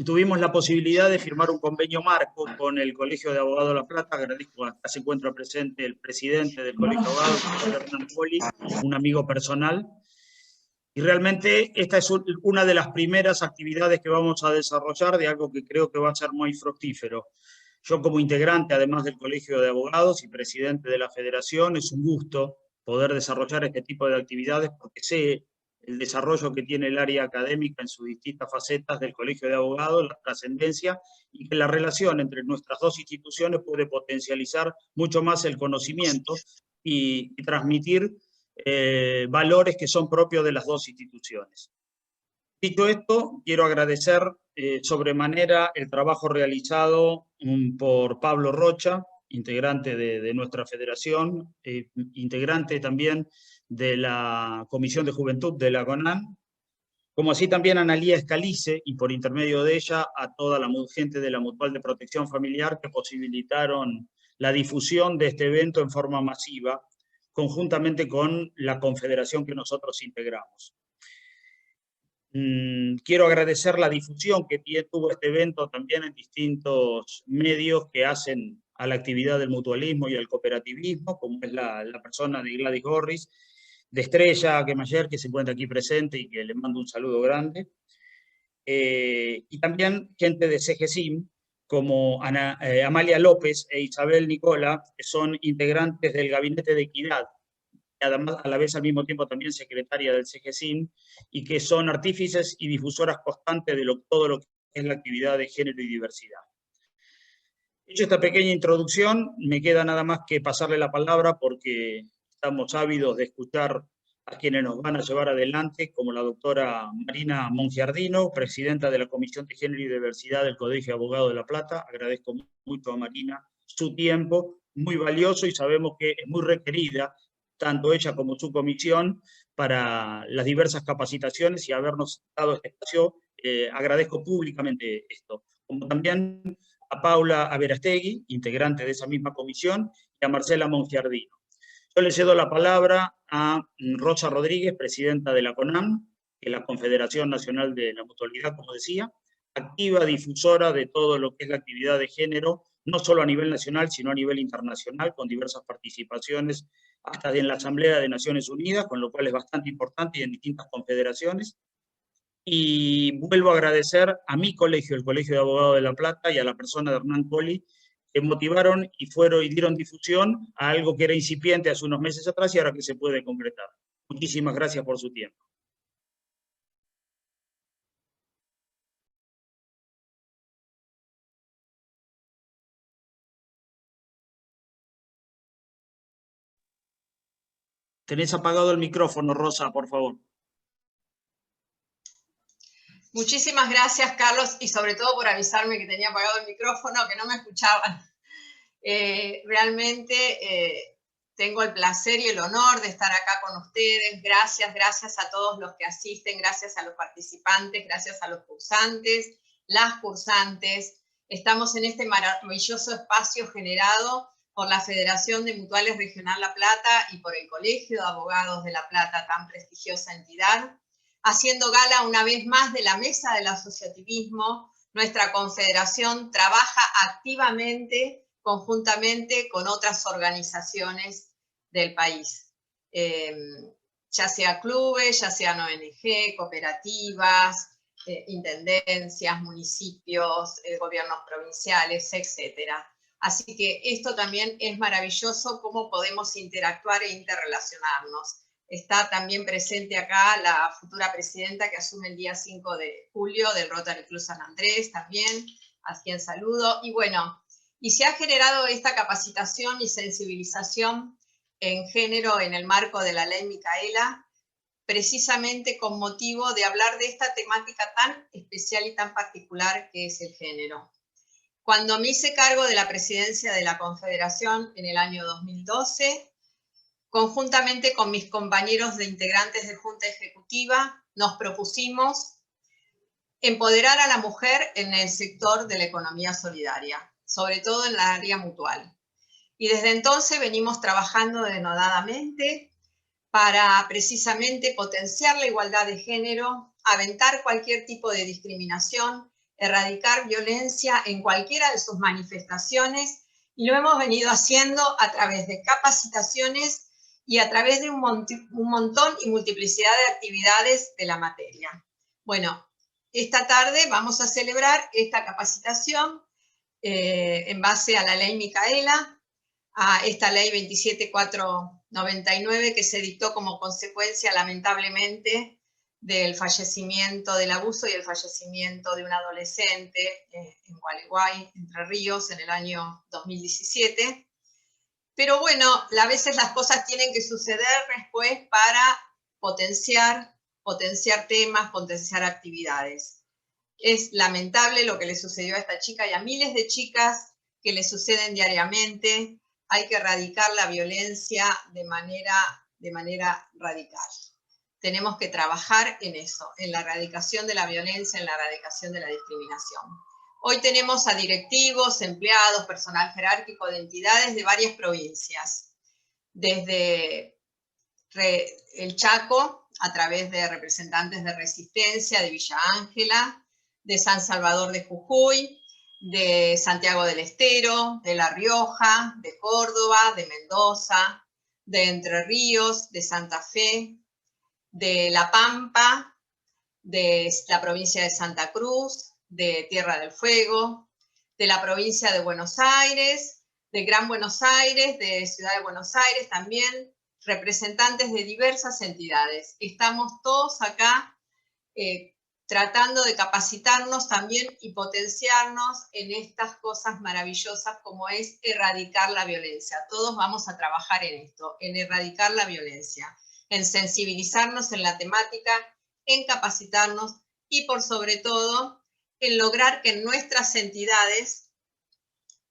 tuvimos la posibilidad de firmar un convenio marco con el Colegio de Abogados de La Plata. Agradezco, acá se encuentra presente el presidente del Colegio de Abogados, el doctor Hernán Poli, un amigo personal. Y realmente esta es una de las primeras actividades que vamos a desarrollar de algo que creo que va a ser muy fructífero. Yo como integrante, además del Colegio de Abogados y presidente de la Federación, es un gusto poder desarrollar este tipo de actividades porque sé el desarrollo que tiene el área académica en sus distintas facetas del Colegio de Abogados, la trascendencia, y que la relación entre nuestras dos instituciones puede potencializar mucho más el conocimiento y transmitir valores que son propios de las dos instituciones. Dicho esto, quiero agradecer sobremanera el trabajo realizado por Pablo Rocha, integrante de nuestra federación, integrante también de la Comisión de Juventud de la CONAN, como así también a Analía Escalice, y por intermedio de ella a toda la gente de la Mutual de Protección Familiar que posibilitaron la difusión de este evento en forma masiva, conjuntamente con la confederación que nosotros integramos. Quiero agradecer la difusión que tuvo este evento también en distintos medios que hacen a la actividad del mutualismo y al cooperativismo, como es la persona de Gladys Gorris, de Estrella Gemayer, que se encuentra aquí presente y que le mando un saludo grande, y también gente de CGSIM, como Amalia López e Isabel Nicola, que son integrantes del Gabinete de Equidad, además, a la vez al mismo tiempo también secretaria del CGSIM, y que son artífices y difusoras constantes de todo lo que es la actividad de género y diversidad. Hecho esta pequeña introducción, me queda nada más que pasarle la palabra porque estamos ávidos de escuchar a quienes nos van a llevar adelante, como la doctora Marina Mongiardino, presidenta de la Comisión de Género y Diversidad del Colegio de Abogados de La Plata. Agradezco mucho a Marina su tiempo, muy valioso, y sabemos que es muy requerida tanto ella como su comisión, para las diversas capacitaciones y habernos dado este espacio. Agradezco públicamente esto. Como también a Paula Averastegui, integrante de esa misma comisión, y a Marcela Mongiardino. Yo le cedo la palabra a Rosa Rodríguez, presidenta de la CONAM, que es la Confederación Nacional de la Mutualidad, como decía, activa difusora de todo lo que es la actividad de género, no solo a nivel nacional, sino a nivel internacional, con diversas participaciones hasta en la Asamblea de Naciones Unidas, con lo cual es bastante importante, y en distintas confederaciones. Y vuelvo a agradecer a mi colegio, el Colegio de Abogados de La Plata, y a la persona de Hernán Poli, que motivaron y dieron difusión a algo que era incipiente hace unos meses atrás y ahora que se puede concretar. Muchísimas gracias por su tiempo. Tenés apagado el micrófono, Rosa, por favor. Muchísimas gracias, Carlos, y sobre todo por avisarme que tenía apagado el micrófono, que no me escuchaban. Realmente tengo el placer y el honor de estar acá con ustedes. Gracias a todos los que asisten, gracias a los participantes, gracias a los cursantes, las cursantes. Estamos en este maravilloso espacio generado por la Federación de Mutuales Regional La Plata y por el Colegio de Abogados de La Plata, tan prestigiosa entidad, haciendo gala una vez más de la mesa del asociativismo. Nuestra confederación trabaja activamente, conjuntamente con otras organizaciones del país, ya sea clubes, ya sean ONG, cooperativas, intendencias, municipios, gobiernos provinciales, etc. Así que esto también es maravilloso, cómo podemos interactuar e interrelacionarnos. Está también presente acá la futura presidenta que asume el día 5 de julio del Rotary Club San Andrés también, a quien saludo. Y bueno, y se ha generado esta capacitación y sensibilización en género en el marco de la Ley Micaela, precisamente con motivo de hablar de esta temática tan especial y tan particular que es el género. Cuando me hice cargo de la presidencia de la Confederación en el año 2012, conjuntamente con mis compañeros de integrantes de Junta Ejecutiva, nos propusimos empoderar a la mujer en el sector de la economía solidaria, sobre todo en la área mutual. Y desde entonces venimos trabajando denodadamente para precisamente potenciar la igualdad de género, aventar cualquier tipo de discriminación, erradicar violencia en cualquiera de sus manifestaciones, y lo hemos venido haciendo a través de capacitaciones y a través de un montón y multiplicidad de actividades de la materia. Bueno, esta tarde vamos a celebrar esta capacitación en base a la ley Micaela, a esta ley 27499 que se dictó como consecuencia, lamentablemente, del fallecimiento, del abuso y el fallecimiento de un adolescente en Gualeguay, Entre Ríos, en el año 2017. Pero bueno, a veces las cosas tienen que suceder después para potenciar temas, potenciar actividades. Es lamentable lo que le sucedió a esta chica y a miles de chicas que le suceden diariamente. Hay que erradicar la violencia de manera radical. Tenemos que trabajar en eso, en la erradicación de la violencia, en la erradicación de la discriminación. Hoy tenemos a directivos, empleados, personal jerárquico de entidades de varias provincias, desde el Chaco, a través de representantes de Resistencia, de Villa Ángela, de San Salvador de Jujuy, de Santiago del Estero, de La Rioja, de Córdoba, de Mendoza, de Entre Ríos, de Santa Fe, de La Pampa, de la provincia de Santa Cruz, de Tierra del Fuego, de la provincia de Buenos Aires, de Gran Buenos Aires, de Ciudad de Buenos Aires también, representantes de diversas entidades. Estamos todos acá tratando de capacitarnos también y potenciarnos en estas cosas maravillosas como es erradicar la violencia. Todos vamos a trabajar en esto, en erradicar la violencia, en sensibilizarnos en la temática, en capacitarnos y por sobre todo en lograr que nuestras entidades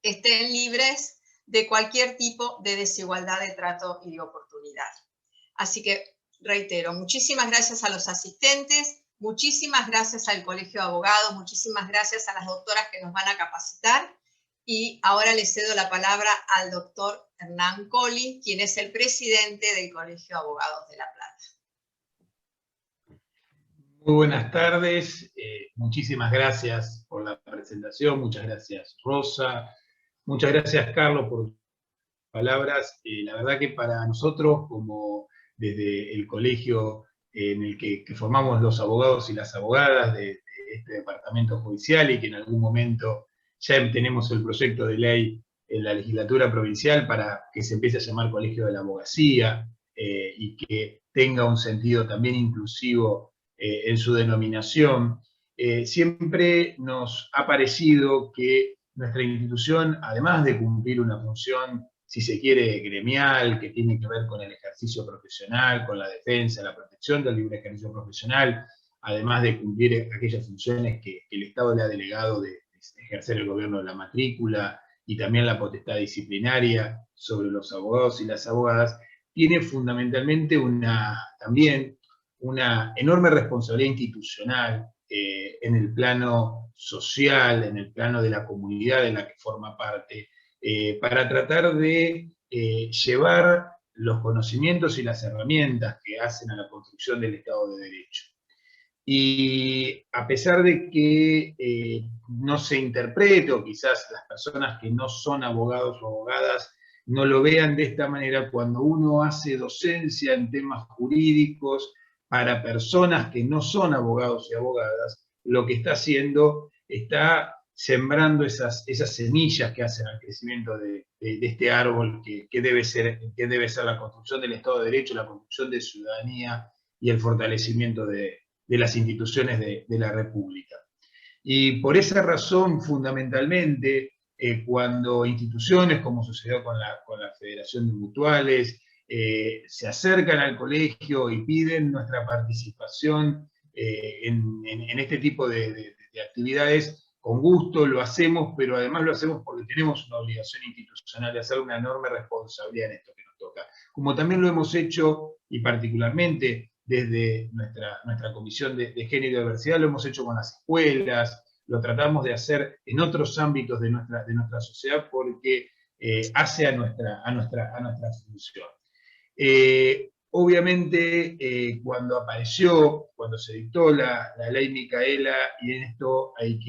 estén libres de cualquier tipo de desigualdad de trato y de oportunidad. Así que reitero, muchísimas gracias a los asistentes, muchísimas gracias al Colegio de Abogados, muchísimas gracias a las doctoras que nos van a capacitar, y ahora le cedo la palabra al doctor Hernán Colli, quien es el presidente del Colegio de Abogados de La Plata. Muy buenas tardes, muchísimas gracias por la presentación, muchas gracias Rosa, muchas gracias Carlos por tus palabras. La verdad que para nosotros, como desde el colegio en el que formamos los abogados y las abogadas de este departamento judicial, y que en algún momento ya tenemos el proyecto de ley en la legislatura provincial para que se empiece a llamar Colegio de la Abogacía y que tenga un sentido también inclusivo en su denominación, siempre nos ha parecido que nuestra institución, además de cumplir una función, si se quiere, gremial, que tiene que ver con el ejercicio profesional, con la defensa, la protección del libre ejercicio profesional, además de cumplir aquellas funciones que el Estado le ha delegado de ejercer el gobierno de la matrícula y también la potestad disciplinaria sobre los abogados y las abogadas, tiene fundamentalmente también una enorme responsabilidad institucional en el plano social, en el plano de la comunidad en la que forma parte, para tratar de llevar los conocimientos y las herramientas que hacen a la construcción del Estado de Derecho. Y a pesar de que no se interprete, o quizás las personas que no son abogados o abogadas no lo vean de esta manera, cuando uno hace docencia en temas jurídicos para personas que no son abogados y abogadas, lo que está haciendo, está sembrando esas semillas que hacen al crecimiento de este árbol que debe ser la construcción del Estado de Derecho, la construcción de ciudadanía y el fortalecimiento de las instituciones de la República. Y por esa razón, fundamentalmente, cuando instituciones, como sucedió con la Federación de Mutuales, se acercan al colegio y piden nuestra participación en este tipo de actividades, con gusto lo hacemos, pero además lo hacemos porque tenemos una obligación institucional de hacer una enorme responsabilidad en esto que nos toca. Como también lo hemos hecho, y particularmente desde nuestra Comisión de Género y Diversidad, lo hemos hecho con las escuelas, lo tratamos de hacer en otros ámbitos de nuestra sociedad porque hace a nuestra función. obviamente, cuando se dictó la ley Micaela, y en esto hay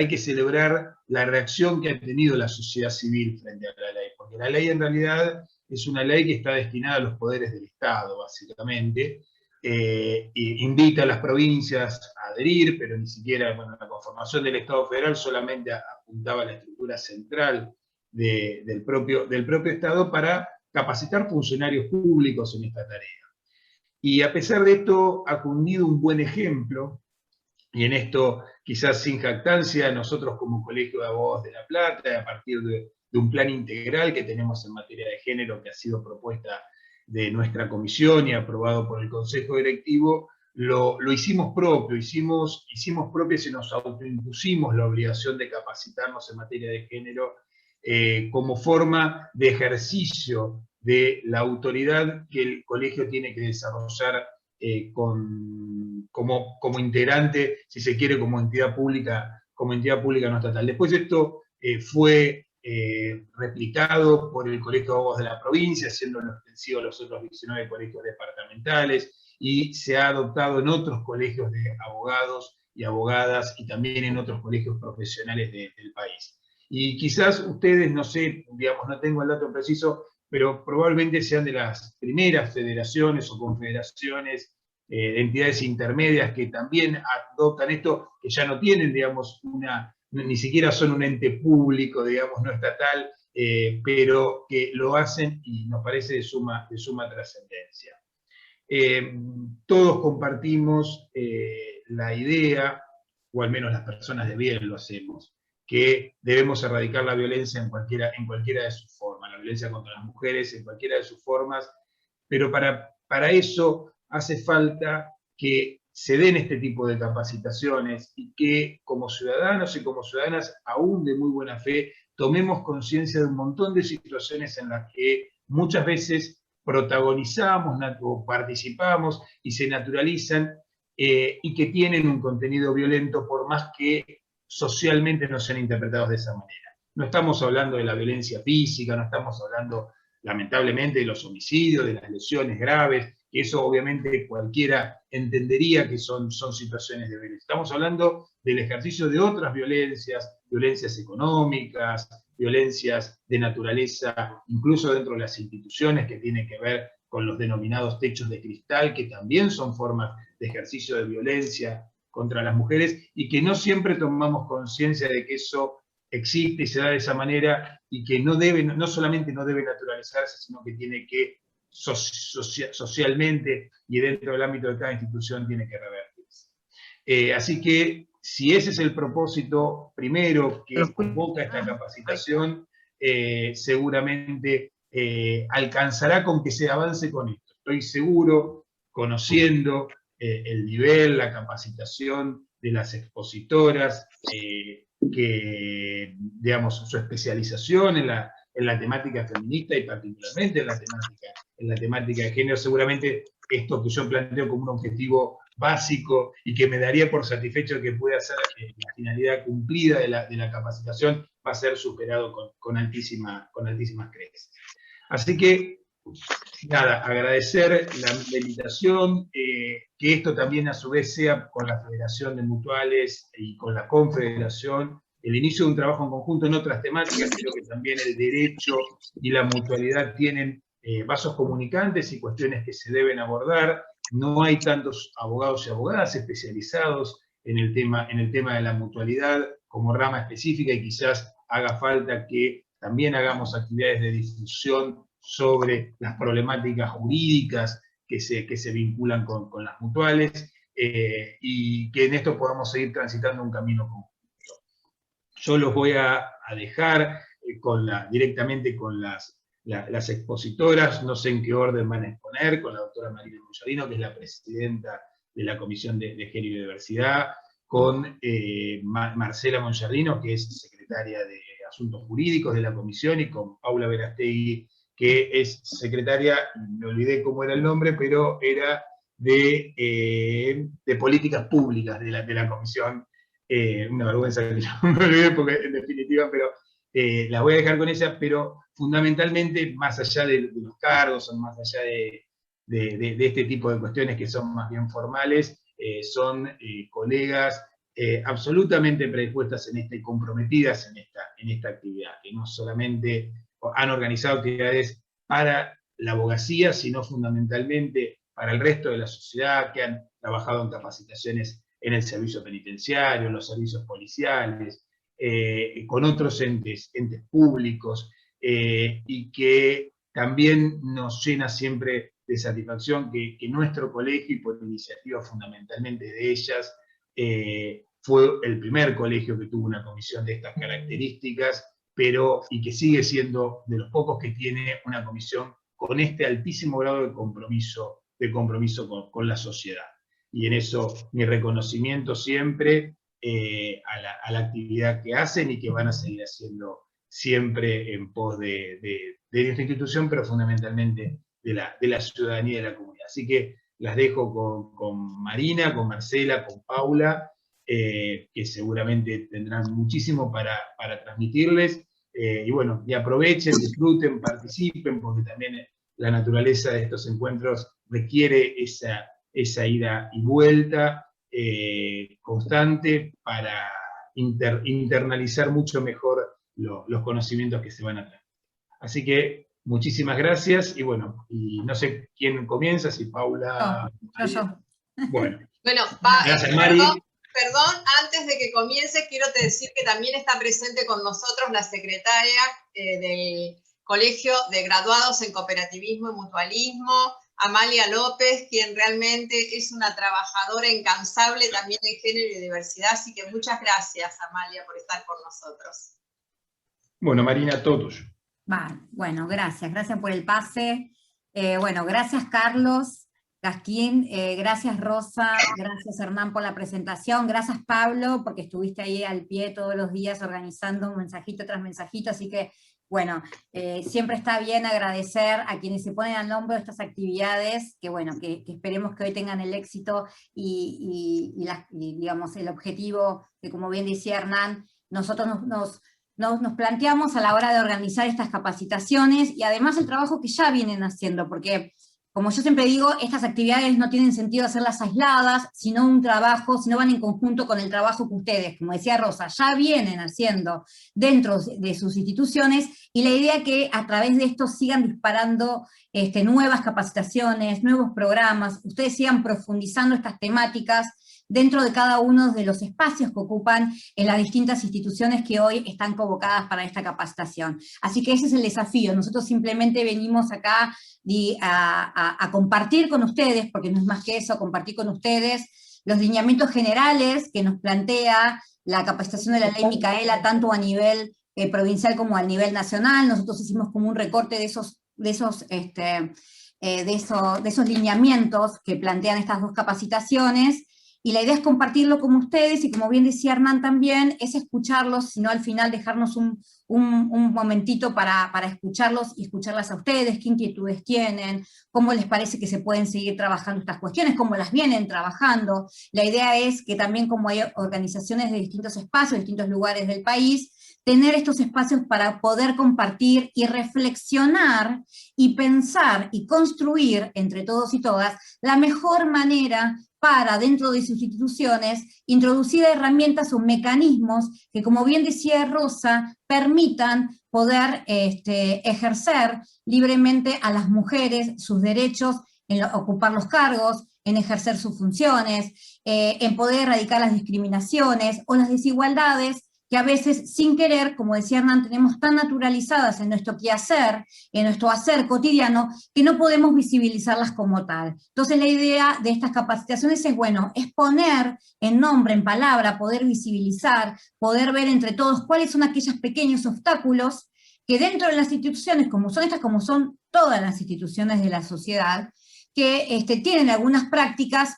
que celebrar la reacción que ha tenido la sociedad civil frente a la ley, porque la ley en realidad es una ley que está destinada a los poderes del Estado, básicamente, e invita a las provincias a adherir, pero ni siquiera, bueno, la conformación del Estado federal solamente apuntaba a la estructura central del propio Estado para capacitar funcionarios públicos en esta tarea. Y a pesar de esto ha cundido un buen ejemplo, y en esto quizás sin jactancia, nosotros como Colegio de Abogados de La Plata, a partir de un plan integral que tenemos en materia de género que ha sido propuesta de nuestra comisión y aprobado por el Consejo Directivo, lo hicimos propio, hicimos propios y nos autoimpusimos la obligación de capacitarnos en materia de género como forma de ejercicio de la autoridad que el colegio tiene que desarrollar como integrante, si se quiere, como entidad pública no estatal. Después esto fue replicado por el Colegio de Abogados de la provincia, haciéndolo extensivo a los otros 19 colegios departamentales, y se ha adoptado en otros colegios de abogados y abogadas, y también en otros colegios profesionales del país. Y quizás ustedes, no sé, digamos, no tengo el dato preciso, pero probablemente sean de las primeras federaciones o confederaciones de entidades intermedias que también adoptan esto, que ya no tienen, digamos, ni siquiera son un ente público, digamos, no estatal, pero que lo hacen y nos parece de suma trascendencia. Todos compartimos la idea, o al menos las personas de bien lo hacemos, que debemos erradicar la violencia en cualquiera de sus formas, la violencia contra las mujeres en cualquiera de sus formas, pero para eso hace falta que se den este tipo de capacitaciones y que como ciudadanos y como ciudadanas, aún de muy buena fe, tomemos conciencia de un montón de situaciones en las que muchas veces protagonizamos o participamos y se naturalizan y que tienen un contenido violento por más que socialmente no sean interpretados de esa manera. No estamos hablando de la violencia física, no estamos hablando lamentablemente de los homicidios, de las lesiones graves, que eso obviamente cualquiera entendería que son situaciones de violencia. Estamos hablando del ejercicio de otras violencias económicas, violencias de naturaleza, incluso dentro de las instituciones, que tienen que ver con los denominados techos de cristal, que también son formas de ejercicio de violencia contra las mujeres, y que no siempre tomamos conciencia de que eso existe y se da de esa manera, y que no solamente no debe naturalizarse, sino que tiene que socialmente y dentro del ámbito de cada institución tiene que revertirse. Así que si ese es el propósito primero que convoca esta capacitación, seguramente alcanzará con que se avance con esto. Estoy seguro, conociendo el nivel, la capacitación de las expositoras, que, digamos, su especialización en la temática feminista y particularmente en la temática de género, seguramente esto que yo planteo como un objetivo básico y que me daría por satisfecho que pueda ser la finalidad cumplida de la capacitación, va a ser superado con altísimas creces. Así que, nada, agradecer la invitación, que esto también a su vez sea con la Federación de Mutuales y con la Confederación, el inicio de un trabajo en conjunto en otras temáticas. Creo que también el derecho y la mutualidad tienen vasos comunicantes y cuestiones que se deben abordar. No hay tantos abogados y abogadas especializados en el tema de la mutualidad como rama específica, y quizás haga falta que también hagamos actividades de difusión sobre las problemáticas jurídicas que se vinculan con las mutuales, y que en esto podamos seguir transitando un camino conjunto. Yo los voy a dejar directamente con las expositoras, no sé en qué orden van a exponer, con la doctora Marina Monjardino, que es la presidenta de la Comisión de Género y Diversidad, con Marcela Monjardino, que es secretaria de Asuntos Jurídicos de la Comisión, y con Paula Verastegui, que es secretaria, me olvidé cómo era el nombre, pero era de Políticas Públicas de la Comisión. Una vergüenza que yo me olvidé, porque en definitiva, pero la voy a dejar con ella, pero fundamentalmente, más allá de los cargos, más allá de este tipo de cuestiones que son más bien formales, son colegas absolutamente predispuestas en esta y comprometidas en esta actividad, que no solamente han organizado actividades para la abogacía, sino fundamentalmente para el resto de la sociedad, que han trabajado en capacitaciones en el servicio penitenciario, en los servicios policiales, con otros entes públicos, y que también nos llena siempre de satisfacción que nuestro colegio, y por iniciativa fundamentalmente de ellas, fue el primer colegio que tuvo una comisión de estas características, y que sigue siendo de los pocos que tiene una comisión con este altísimo grado de compromiso con la sociedad. Y en eso mi reconocimiento siempre a la actividad que hacen y que van a seguir haciendo siempre en pos de esta institución, pero fundamentalmente de la ciudadanía y de la comunidad. Así que las dejo con Marina, con Marcela, con Paula, que seguramente tendrán muchísimo para transmitirles, y bueno, y aprovechen, disfruten, participen, porque también la naturaleza de estos encuentros requiere esa ida y vuelta constante para internalizar mucho mejor los conocimientos que se van a traer. Así que muchísimas gracias, y bueno, y no sé quién comienza, si Paula... Yo. Bueno, gracias, Mari. Perdón, antes de que comience, quiero decir que también está presente con nosotros la secretaria del Colegio de Graduados en Cooperativismo y Mutualismo, Amalia López, quien realmente es una trabajadora incansable también en género y diversidad, así que muchas gracias, Amalia, por estar con nosotros. Bueno, Marina, todo tuyo. Bueno, gracias por el pase. Bueno, gracias Carlos Gasquín, gracias Rosa, gracias Hernán por la presentación, gracias Pablo, porque estuviste ahí al pie todos los días organizando un mensajito tras mensajito, así que bueno, siempre está bien agradecer a quienes se ponen al hombro de estas actividades, que bueno, que esperemos que hoy tengan el éxito y digamos el objetivo que, como bien decía Hernán, nosotros nos planteamos a la hora de organizar estas capacitaciones, y además el trabajo que ya vienen haciendo, porque como yo siempre digo, estas actividades no tienen sentido hacerlas aisladas, sino van en conjunto con el trabajo que ustedes, como decía Rosa, ya vienen haciendo dentro de sus instituciones, y la idea es que a través de esto sigan disparando nuevas capacitaciones, nuevos programas, ustedes sigan profundizando estas temáticas dentro de cada uno de los espacios que ocupan en las distintas instituciones que hoy están convocadas para esta capacitación. Así que ese es el desafío, nosotros simplemente venimos acá a compartir con ustedes, porque no es más que eso, compartir con ustedes los lineamientos generales que nos plantea la capacitación de la ley Micaela, tanto a nivel provincial como a nivel nacional. Nosotros hicimos como un recorte de esos lineamientos que plantean estas dos capacitaciones, y la idea es compartirlo con ustedes, y como bien decía Hernán también, es escucharlos, sino al final dejarnos un momentito para escucharlos y escucharlas a ustedes, qué inquietudes tienen, cómo les parece que se pueden seguir trabajando estas cuestiones, cómo las vienen trabajando. La idea es que también, como hay organizaciones de distintos espacios, de distintos lugares del país, tener estos espacios para poder compartir y reflexionar y pensar y construir entre todos y todas la mejor manera para, dentro de sus instituciones, introducir herramientas o mecanismos que, como bien decía Rosa, permitan poder ejercer libremente a las mujeres sus derechos en ocupar los cargos, en ejercer sus funciones, en poder erradicar las discriminaciones o las desigualdades que a veces, sin querer, como decía Hernán, tenemos tan naturalizadas en nuestro quehacer, en nuestro hacer cotidiano, que no podemos visibilizarlas como tal. Entonces la idea de estas capacitaciones es, bueno, es poner en nombre, en palabra, poder visibilizar, poder ver entre todos cuáles son aquellos pequeños obstáculos que dentro de las instituciones, como son todas las instituciones de la sociedad, que tienen algunas prácticas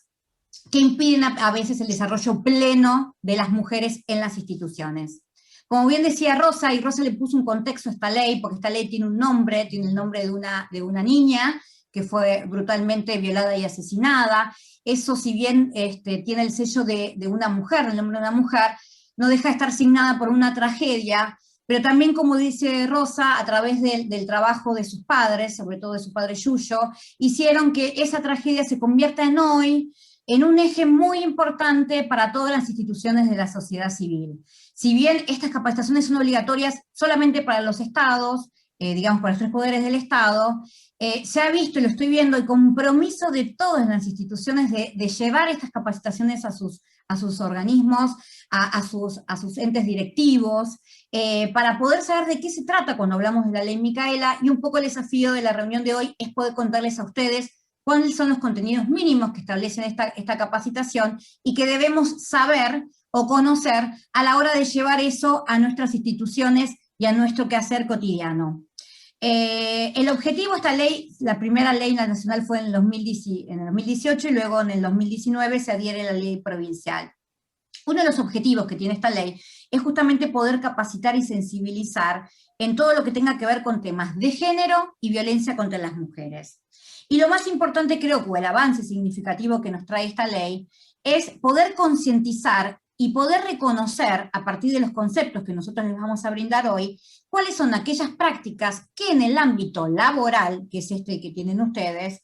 que impiden a veces el desarrollo pleno de las mujeres en las instituciones. Como bien decía Rosa, y Rosa le puso un contexto a esta ley, porque esta ley tiene un nombre, tiene el nombre de una niña que fue brutalmente violada y asesinada. Eso, si bien tiene el sello de una mujer, el nombre de una mujer, no deja de estar signada por una tragedia, pero también, como dice Rosa, a través del trabajo de sus padres, sobre todo de su padre Yuyo, hicieron que esa tragedia se convierta hoy en un eje muy importante para todas las instituciones de la sociedad civil. Si bien estas capacitaciones son obligatorias solamente para los estados, digamos para los 3 poderes del Estado, se ha visto, y lo estoy viendo, el compromiso de todas las instituciones de llevar estas capacitaciones a sus organismos, a sus entes directivos, para poder saber de qué se trata cuando hablamos de la ley Micaela, y un poco el desafío de la reunión de hoy es poder contarles a ustedes cuáles son los contenidos mínimos que establecen esta capacitación, y que debemos saber o conocer a la hora de llevar eso a nuestras instituciones y a nuestro quehacer cotidiano. El objetivo de esta ley, la primera ley nacional fue en el 2018, y luego en el 2019 se adhiere la ley provincial. Uno de los objetivos que tiene esta ley es justamente poder capacitar y sensibilizar en todo lo que tenga que ver con temas de género y violencia contra las mujeres. Y lo más importante, creo que el avance significativo que nos trae esta ley, es poder concientizar y poder reconocer, a partir de los conceptos que nosotros les vamos a brindar hoy, cuáles son aquellas prácticas que en el ámbito laboral, que es este que tienen ustedes,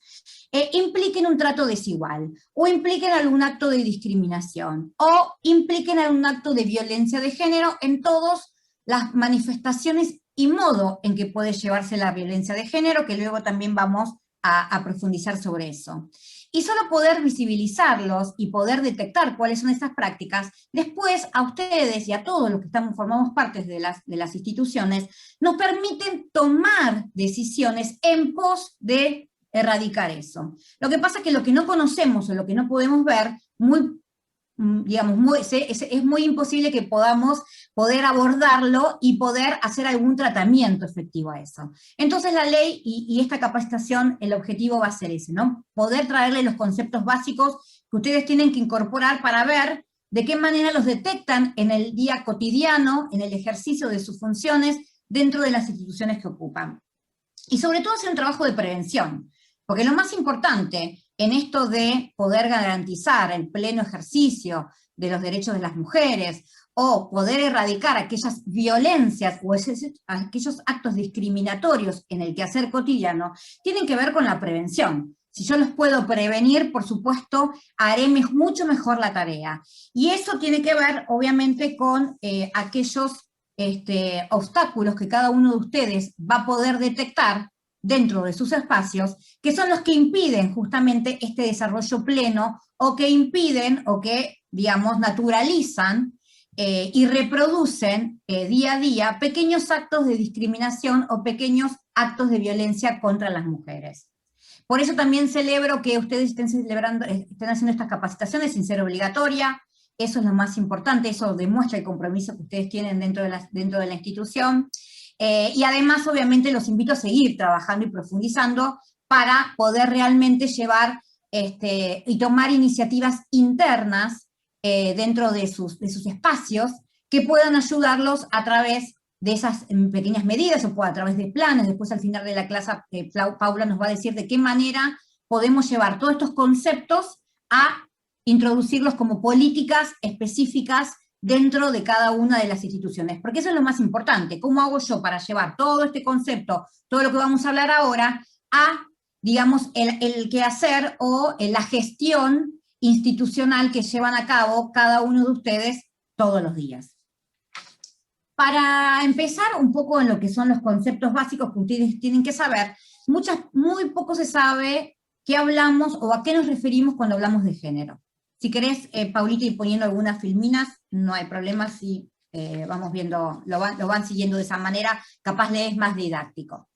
impliquen un trato desigual, o impliquen algún acto de discriminación, o impliquen algún acto de violencia de género en todas las manifestaciones y modo en que puede llevarse la violencia de género, que luego también vamos a profundizar sobre eso. Y solo poder visibilizarlos y poder detectar cuáles son estas prácticas, después a ustedes y a todos los que formamos parte de las instituciones, nos permiten tomar decisiones en pos de erradicar eso. Lo que pasa es que lo que no conocemos o lo que no podemos ver, es muy imposible que podamos poder abordarlo y poder hacer algún tratamiento efectivo a eso. Entonces la ley y esta capacitación, el objetivo va a ser ese, ¿no? Poder traerle los conceptos básicos que ustedes tienen que incorporar para ver de qué manera los detectan en el día cotidiano, en el ejercicio de sus funciones, dentro de las instituciones que ocupan. Y sobre todo hacer un trabajo de prevención, porque lo más importante en esto de poder garantizar el pleno ejercicio de los derechos de las mujeres, o poder erradicar aquellas violencias o aquellos actos discriminatorios en el quehacer cotidiano, tienen que ver con la prevención. Si yo los puedo prevenir, por supuesto, haré mucho mejor la tarea. Y eso tiene que ver, obviamente, con aquellos obstáculos que cada uno de ustedes va a poder detectar dentro de sus espacios, que son los que impiden justamente este desarrollo pleno, o que impiden, o que, digamos, naturalizan y reproducen día a día pequeños actos de discriminación o pequeños actos de violencia contra las mujeres. Por eso también celebro que ustedes estén haciendo estas capacitaciones sin ser obligatoria. Eso es lo más importante, eso demuestra el compromiso que ustedes tienen dentro de la institución. Y además, obviamente, los invito a seguir trabajando y profundizando para poder realmente llevar y tomar iniciativas internas dentro de sus espacios que puedan ayudarlos a través de esas pequeñas medidas, o a través de planes. Después, al final de la clase, Paula nos va a decir de qué manera podemos llevar todos estos conceptos a introducirlos como políticas específicas dentro de cada una de las instituciones, porque eso es lo más importante. ¿Cómo hago yo para llevar todo este concepto, todo lo que vamos a hablar ahora, a, digamos, el quehacer o la gestión institucional que llevan a cabo cada uno de ustedes todos los días? Para empezar un poco en lo que son los conceptos básicos que ustedes tienen que saber, muy poco se sabe qué hablamos o a qué nos referimos cuando hablamos de género. Si querés, Paulita, ir poniendo algunas filminas, no hay problema, si vamos viendo, lo van siguiendo de esa manera, capaz le es más didáctico.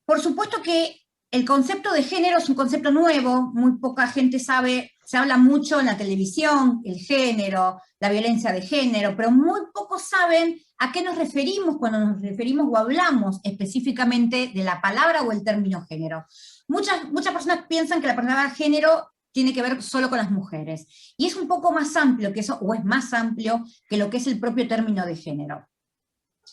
Por supuesto que el concepto de género es un concepto nuevo, muy poca gente sabe, se habla mucho en la televisión, el género, la violencia de género, pero muy pocos saben a qué nos referimos cuando nos referimos o hablamos específicamente de la palabra o el término género. Muchas personas piensan que la palabra género tiene que ver solo con las mujeres, y es un poco más amplio que eso, o es más amplio que lo que es el propio término de género.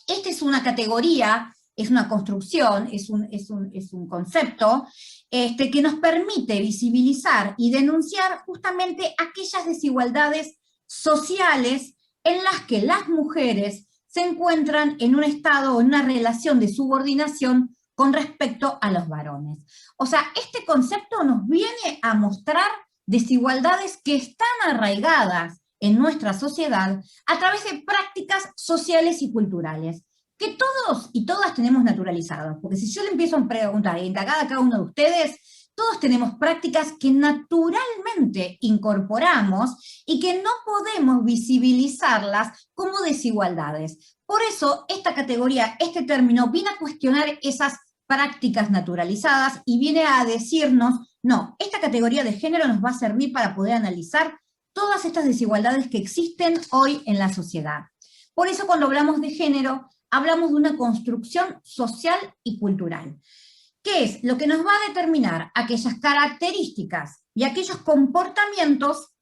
Esta es una categoría, es una construcción, es un concepto que nos permite visibilizar y denunciar justamente aquellas desigualdades sociales en las que las mujeres se encuentran en un estado o en una relación de subordinación con respecto a los varones. O sea, este concepto nos viene a mostrar desigualdades que están arraigadas en nuestra sociedad a través de prácticas sociales y culturales, que todos y todas tenemos naturalizados, porque si yo le empiezo a preguntar e indagar a cada uno de ustedes, todos tenemos prácticas que naturalmente incorporamos y que no podemos visibilizarlas como desigualdades. Por eso esta categoría, este término, viene a cuestionar esas prácticas naturalizadas y viene a decirnos, no, esta categoría de género nos va a servir para poder analizar todas estas desigualdades que existen hoy en la sociedad. Por eso cuando hablamos de género, hablamos de una construcción social y cultural. ¿Qué es? Lo que nos va a determinar aquellas características y aquellos comportamientos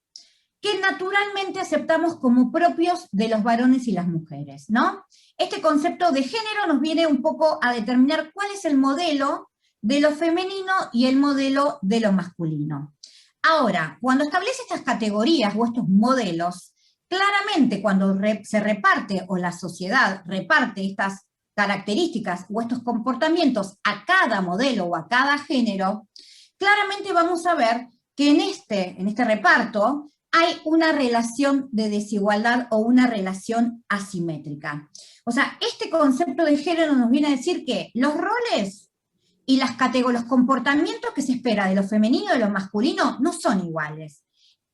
que naturalmente aceptamos como propios de los varones y las mujeres, ¿no? Este concepto de género nos viene un poco a determinar cuál es el modelo de lo femenino y el modelo de lo masculino. Ahora, cuando establece estas categorías o estos modelos, claramente cuando se reparte o la sociedad reparte estas características o estos comportamientos a cada modelo o a cada género, claramente vamos a ver que en este reparto hay una relación de desigualdad o una relación asimétrica. O sea, este concepto de género nos viene a decir que los roles y los comportamientos que se espera de lo femenino y de lo masculino no son iguales.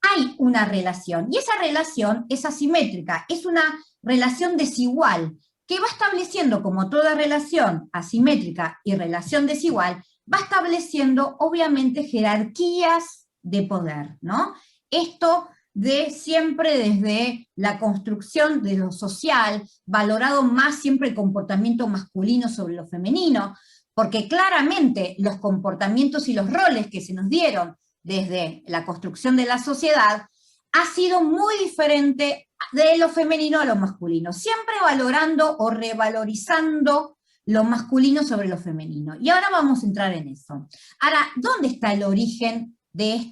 Hay una relación, y esa relación es asimétrica, es una relación desigual, que va estableciendo, como toda relación asimétrica y relación desigual, va estableciendo obviamente jerarquías de poder, ¿no? Esto de siempre desde la construcción de lo social, valorado más siempre el comportamiento masculino sobre lo femenino, porque claramente los comportamientos y los roles que se nos dieron desde la construcción de la sociedad ha sido muy diferente de lo femenino a lo masculino, siempre valorando o revalorizando lo masculino sobre lo femenino. Y ahora vamos a entrar en eso. Ahora, ¿dónde está el origen de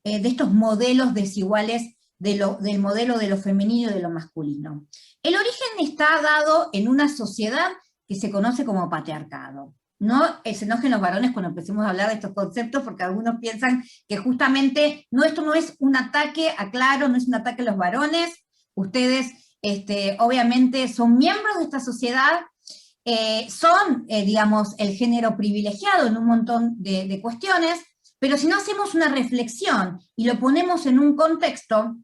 estos modelos desiguales del modelo de lo femenino y de lo masculino? El origen está dado en una sociedad que se conoce como patriarcado. No se enojen los varones cuando empecemos a hablar de estos conceptos, porque algunos piensan que justamente esto no es un ataque, aclaro, no es un ataque a los varones. Ustedes obviamente son miembros de esta sociedad, son, digamos, el género privilegiado en un montón de cuestiones, pero si no hacemos una reflexión y lo ponemos en un contexto,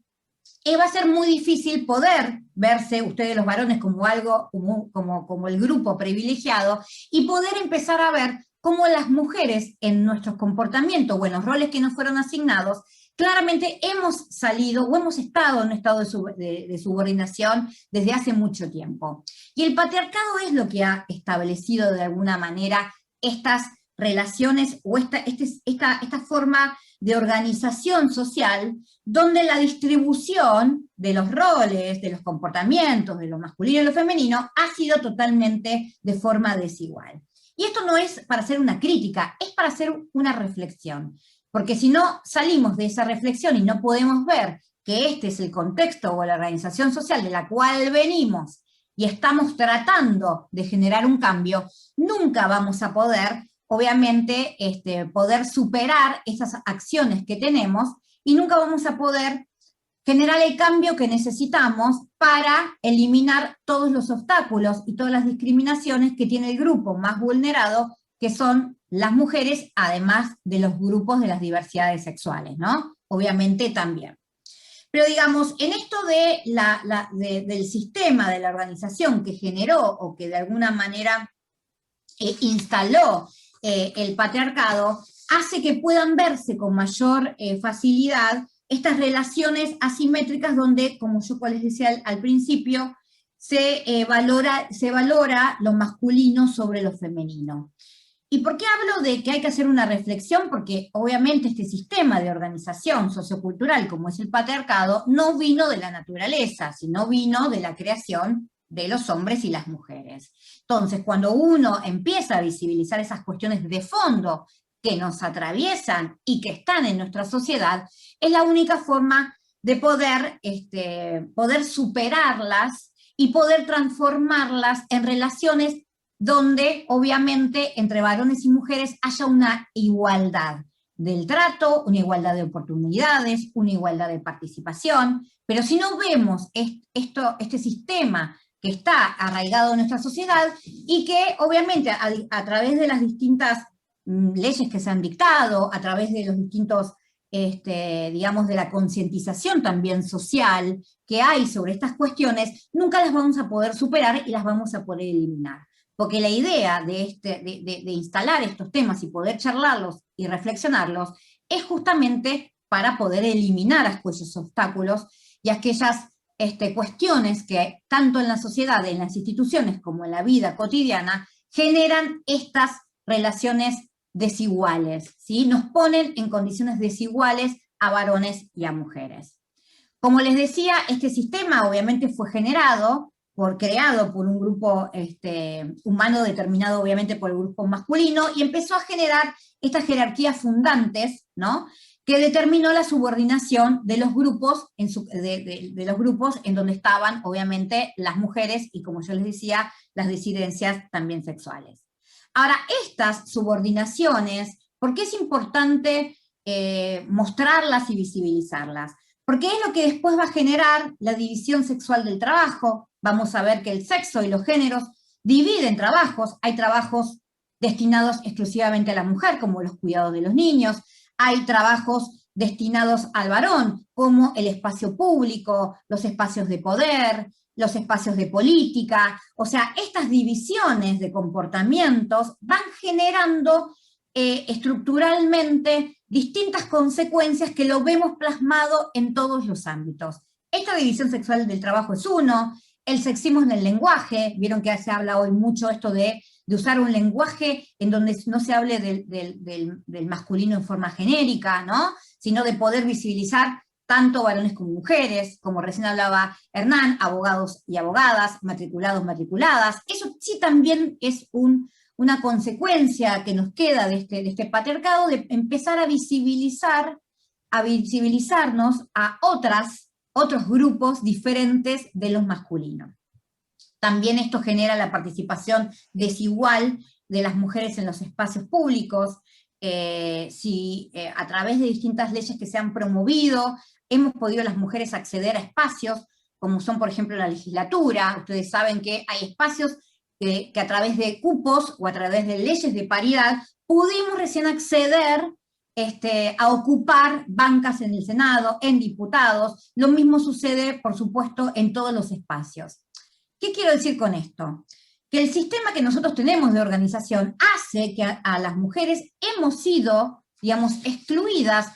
va a ser muy difícil poder verse ustedes los varones como algo, como el grupo privilegiado, y poder empezar a ver cómo las mujeres en nuestros comportamientos o en los roles que nos fueron asignados, claramente hemos salido o hemos estado en un estado de subordinación desde hace mucho tiempo. Y el patriarcado es lo que ha establecido de alguna manera estas relaciones o esta forma de organización social, donde la distribución de los roles, de los comportamientos, de lo masculino y lo femenino, ha sido totalmente de forma desigual. Y esto no es para hacer una crítica, es para hacer una reflexión. Porque si no salimos de esa reflexión y no podemos ver que este es el contexto o la organización social de la cual venimos y estamos tratando de generar un cambio, nunca vamos a poder, obviamente, poder superar esas acciones que tenemos y nunca vamos a poder generar el cambio que necesitamos para eliminar todos los obstáculos y todas las discriminaciones que tiene el grupo más vulnerado, que son las mujeres, además de los grupos de las diversidades sexuales, ¿no? Obviamente también. Pero digamos, en esto del sistema, de la organización que generó o que de alguna manera instaló el patriarcado, hace que puedan verse con mayor facilidad estas relaciones asimétricas donde, como yo les decía al principio, se valora lo masculino sobre lo femenino. ¿Y por qué hablo de que hay que hacer una reflexión? Porque obviamente este sistema de organización sociocultural como es el patriarcado no vino de la naturaleza, sino vino de la creación de los hombres y las mujeres. Entonces, cuando uno empieza a visibilizar esas cuestiones de fondo que nos atraviesan y que están en nuestra sociedad, es la única forma de poder, poder superarlas y poder transformarlas en relaciones donde, obviamente, entre varones y mujeres haya una igualdad del trato, una igualdad de oportunidades, una igualdad de participación, pero si no vemos este sistema que está arraigado en nuestra sociedad y que obviamente a través de las distintas leyes que se han dictado, a través de los distintos, digamos, de la concientización también social que hay sobre estas cuestiones, nunca las vamos a poder superar y las vamos a poder eliminar. Porque la idea de instalar estos temas y poder charlarlos y reflexionarlos es justamente para poder eliminar aquellos obstáculos y aquellas cuestiones que tanto en la sociedad, en las instituciones, como en la vida cotidiana, generan estas relaciones desiguales, ¿sí? Nos ponen en condiciones desiguales a varones y a mujeres. Como les decía, este sistema obviamente fue creado por un grupo humano determinado obviamente por el grupo masculino, y empezó a generar estas jerarquías fundantes, ¿no?, que determinó la subordinación de los grupos, de los grupos en donde estaban obviamente las mujeres y, como yo les decía, las disidencias también sexuales. Ahora, estas subordinaciones, ¿por qué es importante mostrarlas y visibilizarlas? Porque es lo que después va a generar la división sexual del trabajo. Vamos a ver que el sexo y los géneros dividen trabajos. Hay trabajos destinados exclusivamente a la mujer, como los cuidados de los niños. Hay trabajos destinados al varón, como el espacio público, los espacios de poder, los espacios de política. O sea, estas divisiones de comportamientos van generando estructuralmente distintas consecuencias que lo vemos plasmado en todos los ámbitos. Esta división sexual del trabajo es uno, el sexismo en el lenguaje, vieron que se habla hoy mucho esto de usar un lenguaje en donde no se hable del masculino en forma genérica, ¿no?, sino de poder visibilizar tanto varones como mujeres, como recién hablaba Hernán, abogados y abogadas, matriculados, matriculadas. Eso sí también es una consecuencia que nos queda de este patriarcado, de empezar a visibilizarnos a otros grupos diferentes de los masculinos. También esto genera la participación desigual de las mujeres en los espacios públicos. A través de distintas leyes que se han promovido, hemos podido las mujeres acceder a espacios, como son por ejemplo la legislatura. Ustedes saben que hay espacios que a través de cupos o a través de leyes de paridad pudimos recién acceder a ocupar bancas en el Senado, en diputados. Lo mismo sucede, por supuesto, en todos los espacios. ¿Qué quiero decir con esto? Que el sistema que nosotros tenemos de organización hace que a las mujeres hemos sido, digamos, excluidas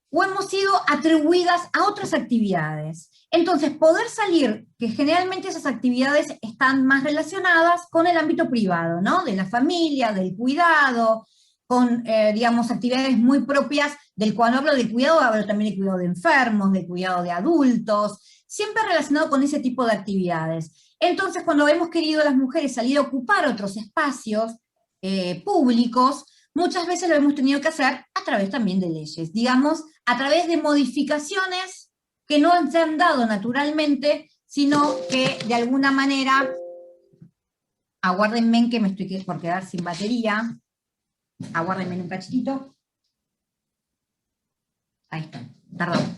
o hemos sido atribuidas a otras actividades. Entonces, poder salir, que generalmente esas actividades están más relacionadas con el ámbito privado, ¿no?, de la familia, del cuidado, con, digamos, actividades muy propias cuando hablo del cuidado, hablo también del cuidado de enfermos, del cuidado de adultos, siempre relacionado con ese tipo de actividades. Entonces, cuando hemos querido las mujeres salir a ocupar otros espacios públicos, muchas veces lo hemos tenido que hacer a través también de leyes, digamos, a través de modificaciones que no se han dado naturalmente, sino que de alguna manera, aguárdenme que me estoy por quedar sin batería, aguárdenme un cachitito, ahí está, perdón,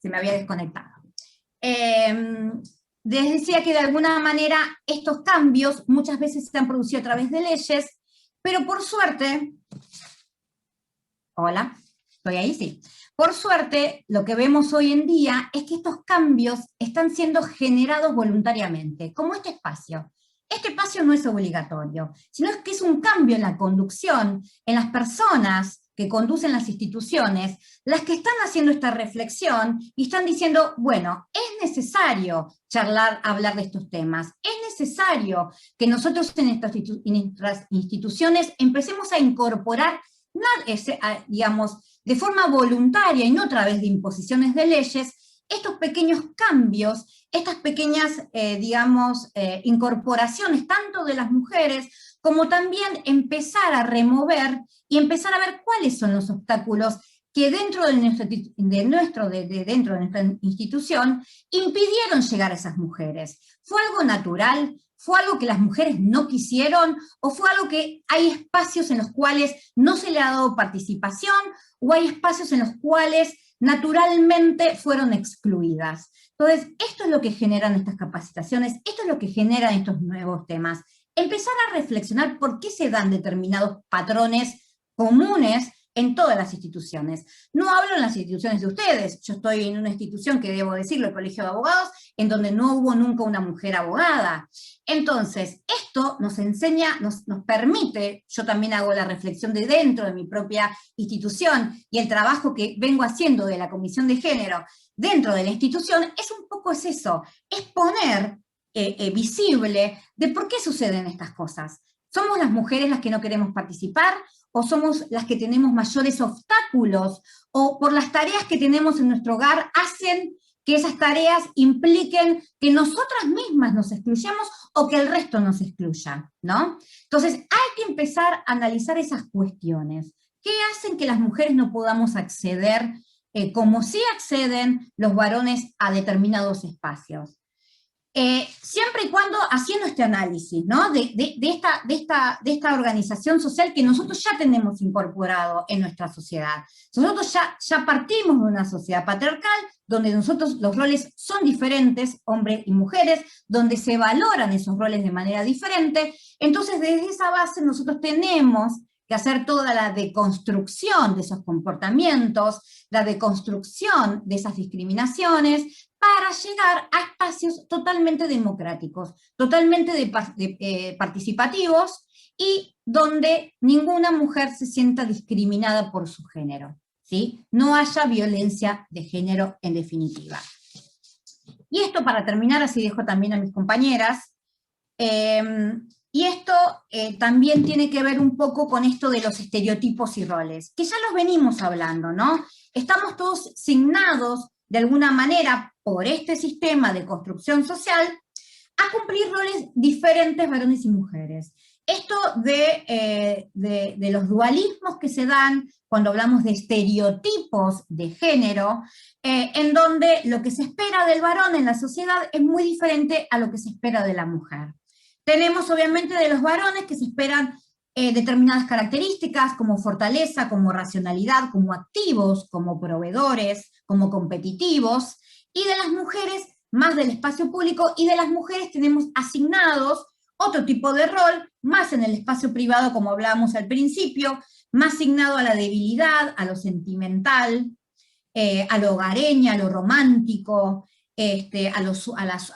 se me había desconectado. Les decía que de alguna manera estos cambios muchas veces se han producido a través de leyes, pero por suerte, hola, ¿estoy ahí? Sí. Por suerte, lo que vemos hoy en día es que estos cambios están siendo generados voluntariamente, como este espacio. Este espacio no es obligatorio, sino que es un cambio en la conducción, en las personas que conducen las instituciones, las que están haciendo esta reflexión y están diciendo, bueno, es necesario hablar de estos temas, es necesario que nosotros en nuestras instituciones empecemos a incorporar, digamos, de forma voluntaria y no a través de imposiciones de leyes, estos pequeños cambios, estas pequeñas, incorporaciones, tanto de las mujeres, como también empezar a remover y empezar a ver cuáles son los obstáculos que dentro de nuestra institución impidieron llegar a esas mujeres. ¿Fue algo natural? ¿Fue algo que las mujeres no quisieron? ¿O fue algo que hay espacios en los cuales no se le ha dado participación? ¿O hay espacios en los cuales naturalmente fueron excluidas? Entonces, esto es lo que generan estas capacitaciones, esto es lo que generan estos nuevos temas. Empezar a reflexionar por qué se dan determinados patrones comunes en todas las instituciones. No hablo en las instituciones de ustedes, yo estoy en una institución que debo decirlo, el Colegio de Abogados, en donde no hubo nunca una mujer abogada. Entonces, esto nos enseña, nos permite, yo también hago la reflexión de dentro de mi propia institución, y el trabajo que vengo haciendo de la Comisión de Género dentro de la institución, es un poco eso, es poner visible de por qué suceden estas cosas. ¿Somos las mujeres las que no queremos participar? ¿O somos las que tenemos mayores obstáculos? ¿O por las tareas que tenemos en nuestro hogar hacen que esas tareas impliquen que nosotras mismas nos excluyamos o que el resto nos excluya, ¿no? Entonces hay que empezar a analizar esas cuestiones. ¿Qué hacen que las mujeres no podamos acceder, como sí acceden los varones, a determinados espacios? Siempre y cuando haciendo este análisis, ¿no? de esta organización social que nosotros ya tenemos incorporado en nuestra sociedad. Nosotros ya partimos de una sociedad patriarcal, donde nosotros los roles son diferentes, hombres y mujeres, donde se valoran esos roles de manera diferente. Entonces, desde esa base nosotros tenemos que hacer toda la deconstrucción de esos comportamientos, la deconstrucción de esas discriminaciones, para llegar a espacios totalmente democráticos, totalmente participativos, y donde ninguna mujer se sienta discriminada por su género, ¿sí? No haya violencia de género en definitiva. Y esto, para terminar, así dejo también a mis compañeras, y esto también tiene que ver un poco con esto de los estereotipos y roles, que ya los venimos hablando, ¿no? Estamos todos signados, de alguna manera, por este sistema de construcción social, a cumplir roles diferentes, varones y mujeres. Esto de los dualismos que se dan cuando hablamos de estereotipos de género, en donde lo que se espera del varón en la sociedad es muy diferente a lo que se espera de la mujer. Tenemos obviamente de los varones que se esperan determinadas características como fortaleza, como racionalidad, como activos, como proveedores, como competitivos, y de las mujeres más del espacio público, y de las mujeres tenemos asignados otro tipo de rol, más en el espacio privado, como hablábamos al principio, más asignado a la debilidad, a lo sentimental, a lo hogareño, a lo romántico, a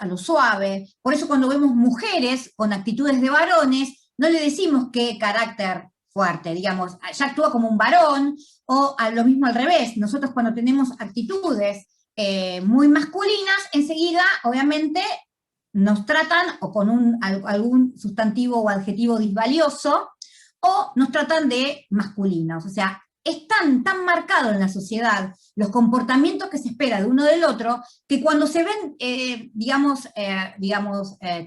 lo suave. Por eso cuando vemos mujeres con actitudes de varones, no le decimos qué carácter fuerte, digamos, ya actúa como un varón, o a lo mismo al revés. Nosotros cuando tenemos actitudes muy masculinas, enseguida, obviamente, nos tratan o con algún sustantivo o adjetivo disvalioso, o nos tratan de masculinos. O sea, es tan marcado en la sociedad los comportamientos que se espera de uno del otro, que cuando se ven,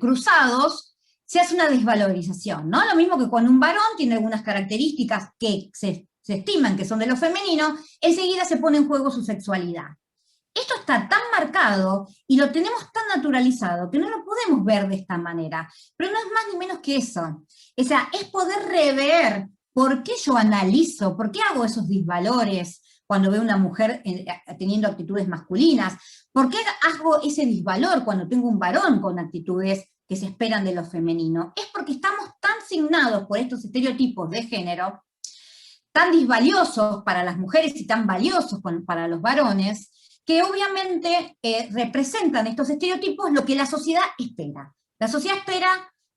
cruzados, se hace una desvalorización, ¿no? Lo mismo que cuando un varón tiene algunas características que se estiman que son de lo femenino, enseguida se pone en juego su sexualidad. Esto está tan marcado y lo tenemos tan naturalizado que no lo podemos ver de esta manera, pero no es más ni menos que eso. O sea, es poder rever por qué yo analizo, por qué hago esos disvalores cuando veo una mujer teniendo actitudes masculinas, por qué hago ese disvalor cuando tengo un varón con actitudes que se esperan de lo femenino. Es porque estamos tan signados por estos estereotipos de género, tan disvaliosos para las mujeres y tan valiosos para los varones, que obviamente representan estos estereotipos lo que la sociedad espera. La sociedad espera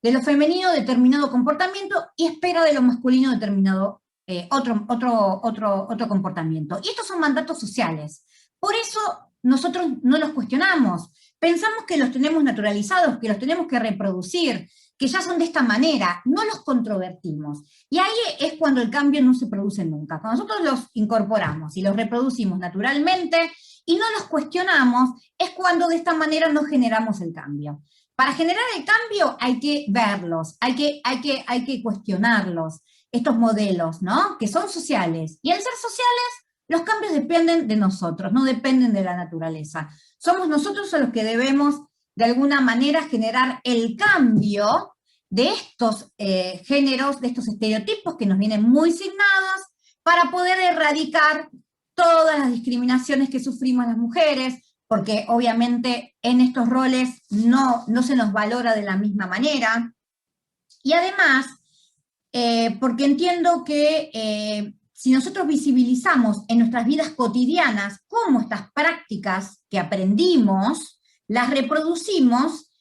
de lo femenino determinado comportamiento y espera de lo masculino determinado otro comportamiento. Y estos son mandatos sociales. Por eso nosotros no los cuestionamos. Pensamos que los tenemos naturalizados, que los tenemos que reproducir, que ya son de esta manera, no los controvertimos. Y ahí es cuando el cambio no se produce nunca. Cuando nosotros los incorporamos y los reproducimos naturalmente y no los cuestionamos, es cuando de esta manera no generamos el cambio. Para generar el cambio hay que verlos, hay que cuestionarlos, estos modelos, ¿no? Que son sociales. Y al ser sociales, Los cambios dependen de nosotros, no dependen de la naturaleza. Somos nosotros los que debemos, de alguna manera, generar el cambio de estos géneros, de estos estereotipos que nos vienen muy signados, para poder erradicar todas las discriminaciones que sufrimos las mujeres, porque obviamente en estos roles no se nos valora de la misma manera, y además, porque entiendo que si nosotros visibilizamos en nuestras vidas cotidianas cómo estas prácticas que aprendimos, las reproducimos,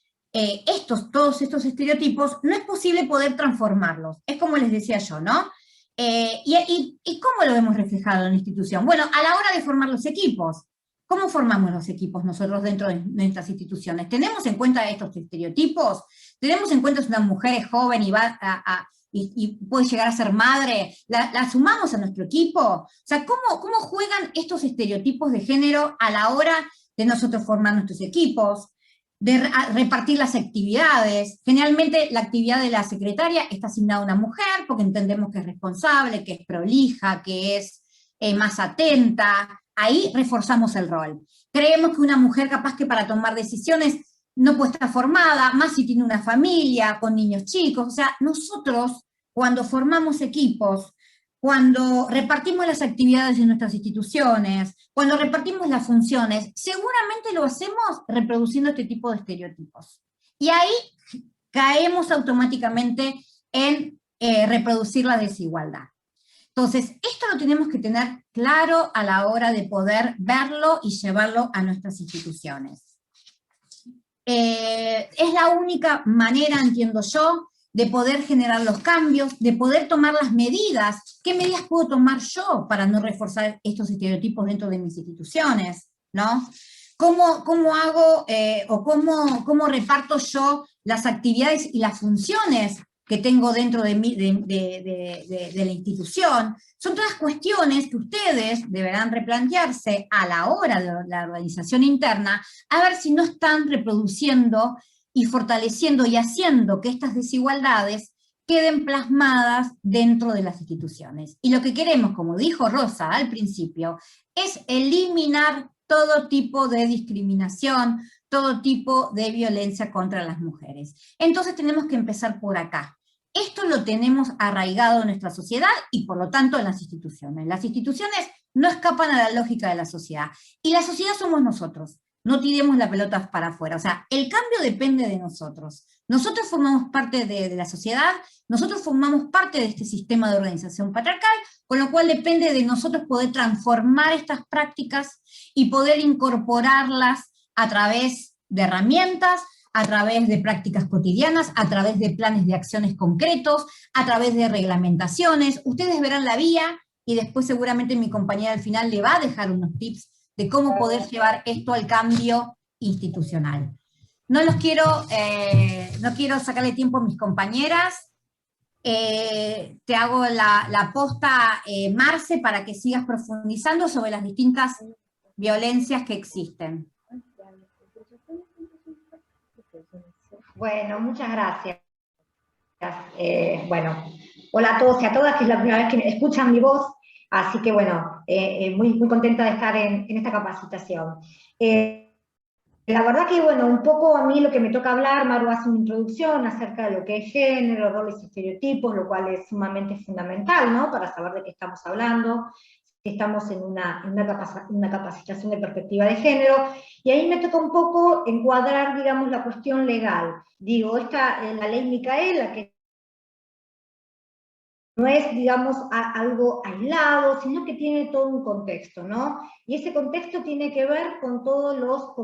todos estos estereotipos, no es posible poder transformarlos. Es como les decía yo, ¿no? ¿Y cómo lo hemos reflejado en la institución? Bueno, a la hora de formar los equipos. ¿Cómo formamos los equipos nosotros dentro de nuestras instituciones? ¿Tenemos en cuenta estos estereotipos? ¿Tenemos en cuenta si una mujer es joven y y puede llegar a ser madre? ¿La sumamos a nuestro equipo? O sea, ¿cómo juegan estos estereotipos de género a la hora de nosotros formar nuestros equipos? De repartir las actividades. Generalmente la actividad de la secretaria está asignada a una mujer, porque entendemos que es responsable, que es prolija, que es más atenta. Ahí reforzamos el rol. Creemos que una mujer capaz que para tomar decisiones no puede estar formada, más si tiene una familia, con niños chicos. O sea, nosotros cuando formamos equipos, cuando repartimos las actividades en nuestras instituciones, cuando repartimos las funciones, seguramente lo hacemos reproduciendo este tipo de estereotipos. Y ahí caemos automáticamente en reproducir la desigualdad. Entonces, esto lo tenemos que tener claro a la hora de poder verlo y llevarlo a nuestras instituciones. Es la única manera, entiendo yo, de poder generar los cambios, de poder tomar las medidas. ¿Qué medidas puedo tomar yo para no reforzar estos estereotipos dentro de mis instituciones? ¿No? ¿Cómo hago o cómo reparto yo las actividades y las funciones que tengo dentro de la institución? Son todas cuestiones que ustedes deberán replantearse a la hora de la organización interna, a ver si no están reproduciendo y fortaleciendo y haciendo que estas desigualdades queden plasmadas dentro de las instituciones. Y lo que queremos, como dijo Rosa al principio, es eliminar todo tipo de discriminación, todo tipo de violencia contra las mujeres. Entonces tenemos que empezar por acá. Esto lo tenemos arraigado en nuestra sociedad y por lo tanto en las instituciones. Las instituciones no escapan a la lógica de la sociedad. Y la sociedad somos nosotros. No tiremos la pelota para afuera. O sea, el cambio depende de nosotros. Nosotros formamos parte de la sociedad, nosotros formamos parte de este sistema de organización patriarcal, con lo cual depende de nosotros poder transformar estas prácticas y poder incorporarlas a través de herramientas, a través de prácticas cotidianas, a través de planes de acciones concretos, a través de reglamentaciones. Ustedes verán la vía y después seguramente mi compañera al final le va a dejar unos tips de cómo poder llevar esto al cambio institucional. No quiero sacarle tiempo a mis compañeras. Te hago la posta, Marce, para que sigas profundizando sobre las distintas violencias que existen. Bueno, muchas gracias. Bueno, hola a todos y a todas, que es la primera vez que me escuchan mi voz, así que bueno, muy contenta de estar en esta capacitación. La verdad que, bueno, un poco a mí lo que me toca hablar, Maru hace una introducción acerca de lo que es género, roles y estereotipos, lo cual es sumamente fundamental, ¿no?, para saber de qué estamos hablando, que estamos en una capacitación de perspectiva de género, y ahí me toca un poco encuadrar, digamos, la cuestión legal. Digo, la ley Micaela, que no es, digamos, algo aislado, sino que tiene todo un contexto, ¿no? Y ese contexto tiene que ver con todos los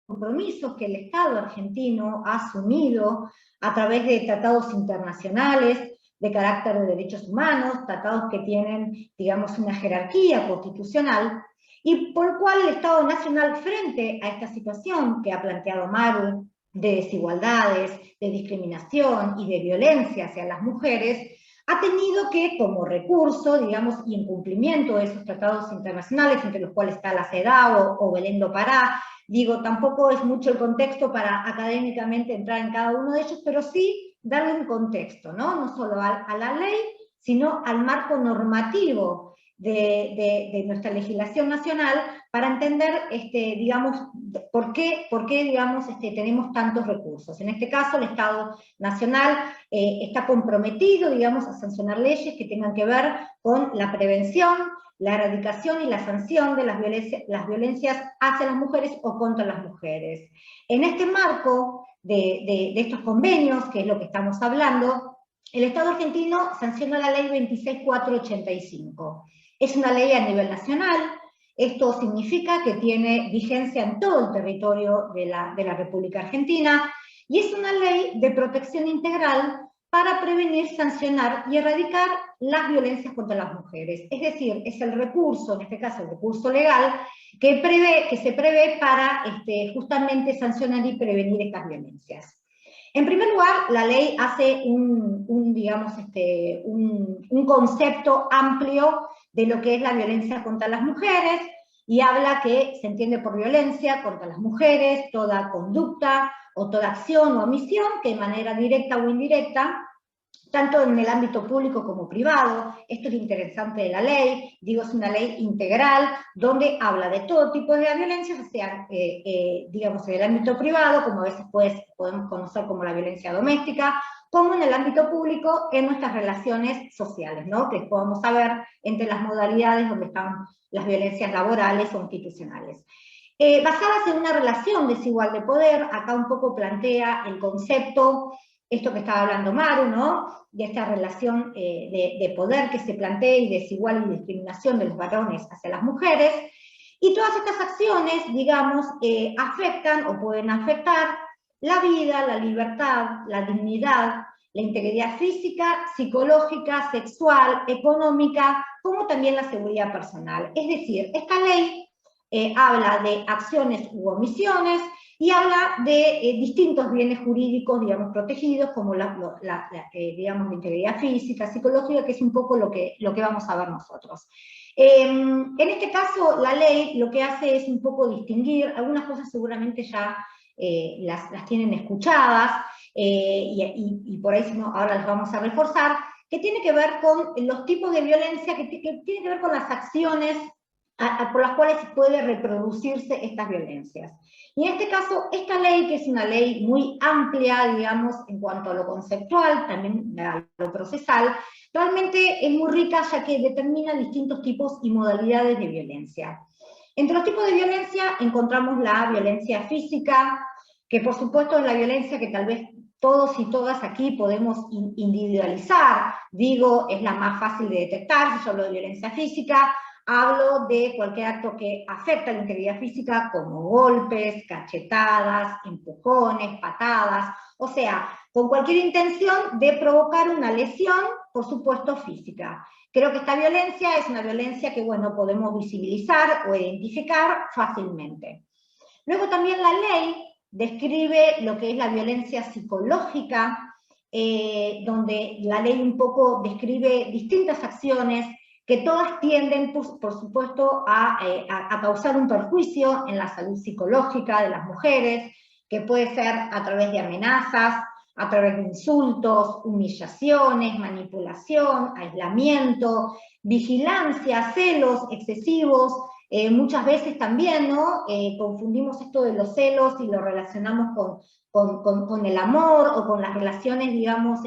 compromisos que el Estado argentino ha asumido a través de tratados internacionales de carácter de derechos humanos, tratados que tienen, digamos, una jerarquía constitucional, y por el cual el Estado Nacional, frente a esta situación que ha planteado Maru, de desigualdades, de discriminación y de violencia hacia las mujeres, ha tenido que, como recurso, digamos, y en cumplimiento de esos tratados internacionales, entre los cuales está la CEDAW o Belén do Pará, digo, tampoco es mucho el contexto para académicamente entrar en cada uno de ellos, pero sí darle un contexto, ¿no? No solo a la ley, sino al marco normativo de nuestra legislación nacional para entender, digamos, por qué digamos, tenemos tantos recursos. En este caso, el Estado Nacional está comprometido, digamos, a sancionar leyes que tengan que ver con la prevención, la erradicación y la sanción de las violencias hacia las mujeres o contra las mujeres. En este marco de estos convenios, que es lo que estamos hablando, el Estado argentino sanciona la ley 26485. Es una ley a nivel nacional. Esto significa que tiene vigencia en todo el territorio de la República Argentina, y es una ley de protección integral para prevenir, sancionar y erradicar las violencias contra las mujeres. Es decir, es el recurso, en este caso el recurso legal, que se prevé para justamente sancionar y prevenir estas violencias. En primer lugar, la ley hace un concepto amplio de lo que es la violencia contra las mujeres, y habla que se entiende por violencia contra las mujeres toda conducta o toda acción o omisión que de manera directa o indirecta, tanto en el ámbito público como privado. Esto es lo interesante de la ley, digo, es una ley integral, donde habla de todo tipo de violencias, o sea, digamos, en el ámbito privado, como a veces podemos conocer como la violencia doméstica, como en el ámbito público, en nuestras relaciones sociales, ¿no? Que podamos saber entre las modalidades donde están las violencias laborales o institucionales. Basadas en una relación desigual de poder, acá un poco plantea el concepto, esto que estaba hablando Maru, ¿no? De esta relación de poder que se plantea y desigual y discriminación de los varones hacia las mujeres, y todas estas acciones, digamos, afectan o pueden afectar la vida, la libertad, la dignidad, la integridad física, psicológica, sexual, económica, como también la seguridad personal. Es decir, esta ley habla de acciones u omisiones, y habla de distintos bienes jurídicos, digamos, protegidos, como digamos, la integridad física, psicológica, que es un poco lo que vamos a ver nosotros. En este caso, la ley lo que hace es un poco distinguir, algunas cosas seguramente ya las tienen escuchadas, y por ahí si no, ahora las vamos a reforzar, que tiene que ver con los tipos de violencia, que tiene que ver con las acciones por las cuales puede reproducirse estas violencias. Y en este caso, esta ley, que es una ley muy amplia, digamos, en cuanto a lo conceptual, también a lo procesal, realmente es muy rica, ya que determina distintos tipos y modalidades de violencia. Entre los tipos de violencia encontramos la violencia física, que por supuesto es la violencia que tal vez todos y todas aquí podemos individualizar. Digo, es la más fácil de detectar. Si yo hablo de violencia física, hablo de cualquier acto que afecta a la integridad física, como golpes, cachetadas, empujones, patadas, o sea, con cualquier intención de provocar una lesión, por supuesto, física. Creo que esta violencia es una violencia que, bueno, podemos visibilizar o identificar fácilmente. Luego también la ley describe lo que es la violencia psicológica, donde la ley un poco describe distintas acciones que todas tienden, por supuesto, a causar un perjuicio en la salud psicológica de las mujeres, que puede ser a través de amenazas, a través de insultos, humillaciones, manipulación, aislamiento, vigilancia, celos excesivos. Muchas veces también, ¿no? Confundimos esto de los celos y lo relacionamos con el amor, o con las relaciones, digamos,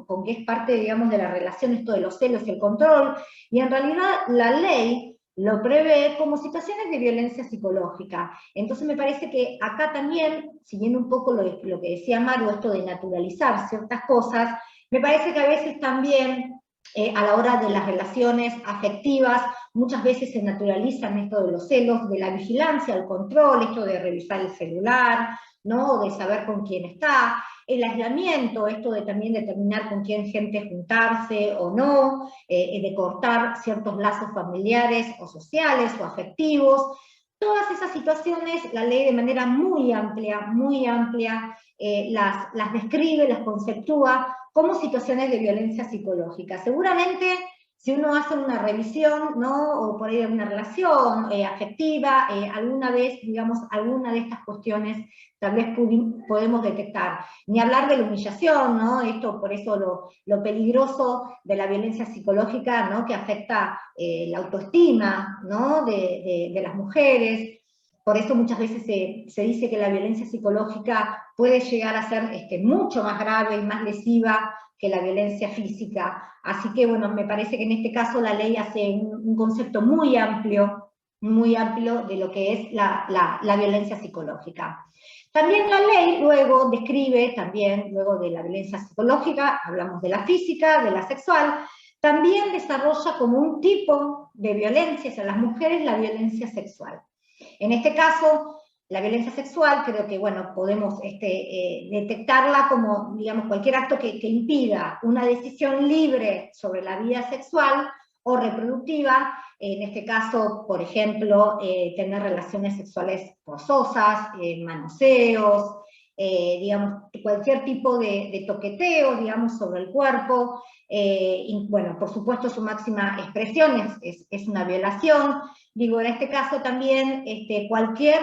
con que es parte, digamos, de la relación esto de los celos y el control, y en realidad la ley lo prevé como situaciones de violencia psicológica. Entonces me parece que acá también, siguiendo un poco lo que decía Maru, esto de naturalizar ciertas cosas, me parece que a veces también, a la hora de las relaciones afectivas, muchas veces se naturalizan esto de los celos, de la vigilancia, el control, esto de revisar el celular, ¿no? De saber con quién está, el aislamiento, esto de también determinar con quién gente juntarse o no, de cortar ciertos lazos familiares o sociales o afectivos. Todas esas situaciones, la ley de manera muy amplia, las describe, las conceptúa como situaciones de violencia psicológica. Seguramente si uno hace una revisión, ¿no? O por ahí de una relación afectiva, alguna vez, digamos, alguna de estas cuestiones tal vez podemos detectar. Ni hablar de la humillación, ¿no? Esto, por eso lo peligroso de la violencia psicológica, ¿no? Que afecta la autoestima, ¿no? De las mujeres. Por eso muchas veces se dice que la violencia psicológica puede llegar a ser mucho más grave y más lesiva que la violencia física. Así que, bueno, me parece que en este caso la ley hace un concepto muy amplio de lo que es la violencia psicológica. También la ley luego describe, luego de la violencia psicológica, hablamos de la física, de la sexual, también desarrolla como un tipo de violencia hacia las mujeres la violencia sexual. En este caso, la violencia sexual, creo que, bueno, podemos detectarla como, digamos, cualquier acto que impida una decisión libre sobre la vida sexual o reproductiva, en este caso, por ejemplo, tener relaciones sexuales forzosas, manoseos, digamos, cualquier tipo de toqueteo, digamos, sobre el cuerpo, y, bueno, por supuesto su máxima expresión es una violación. Digo, en este caso también cualquier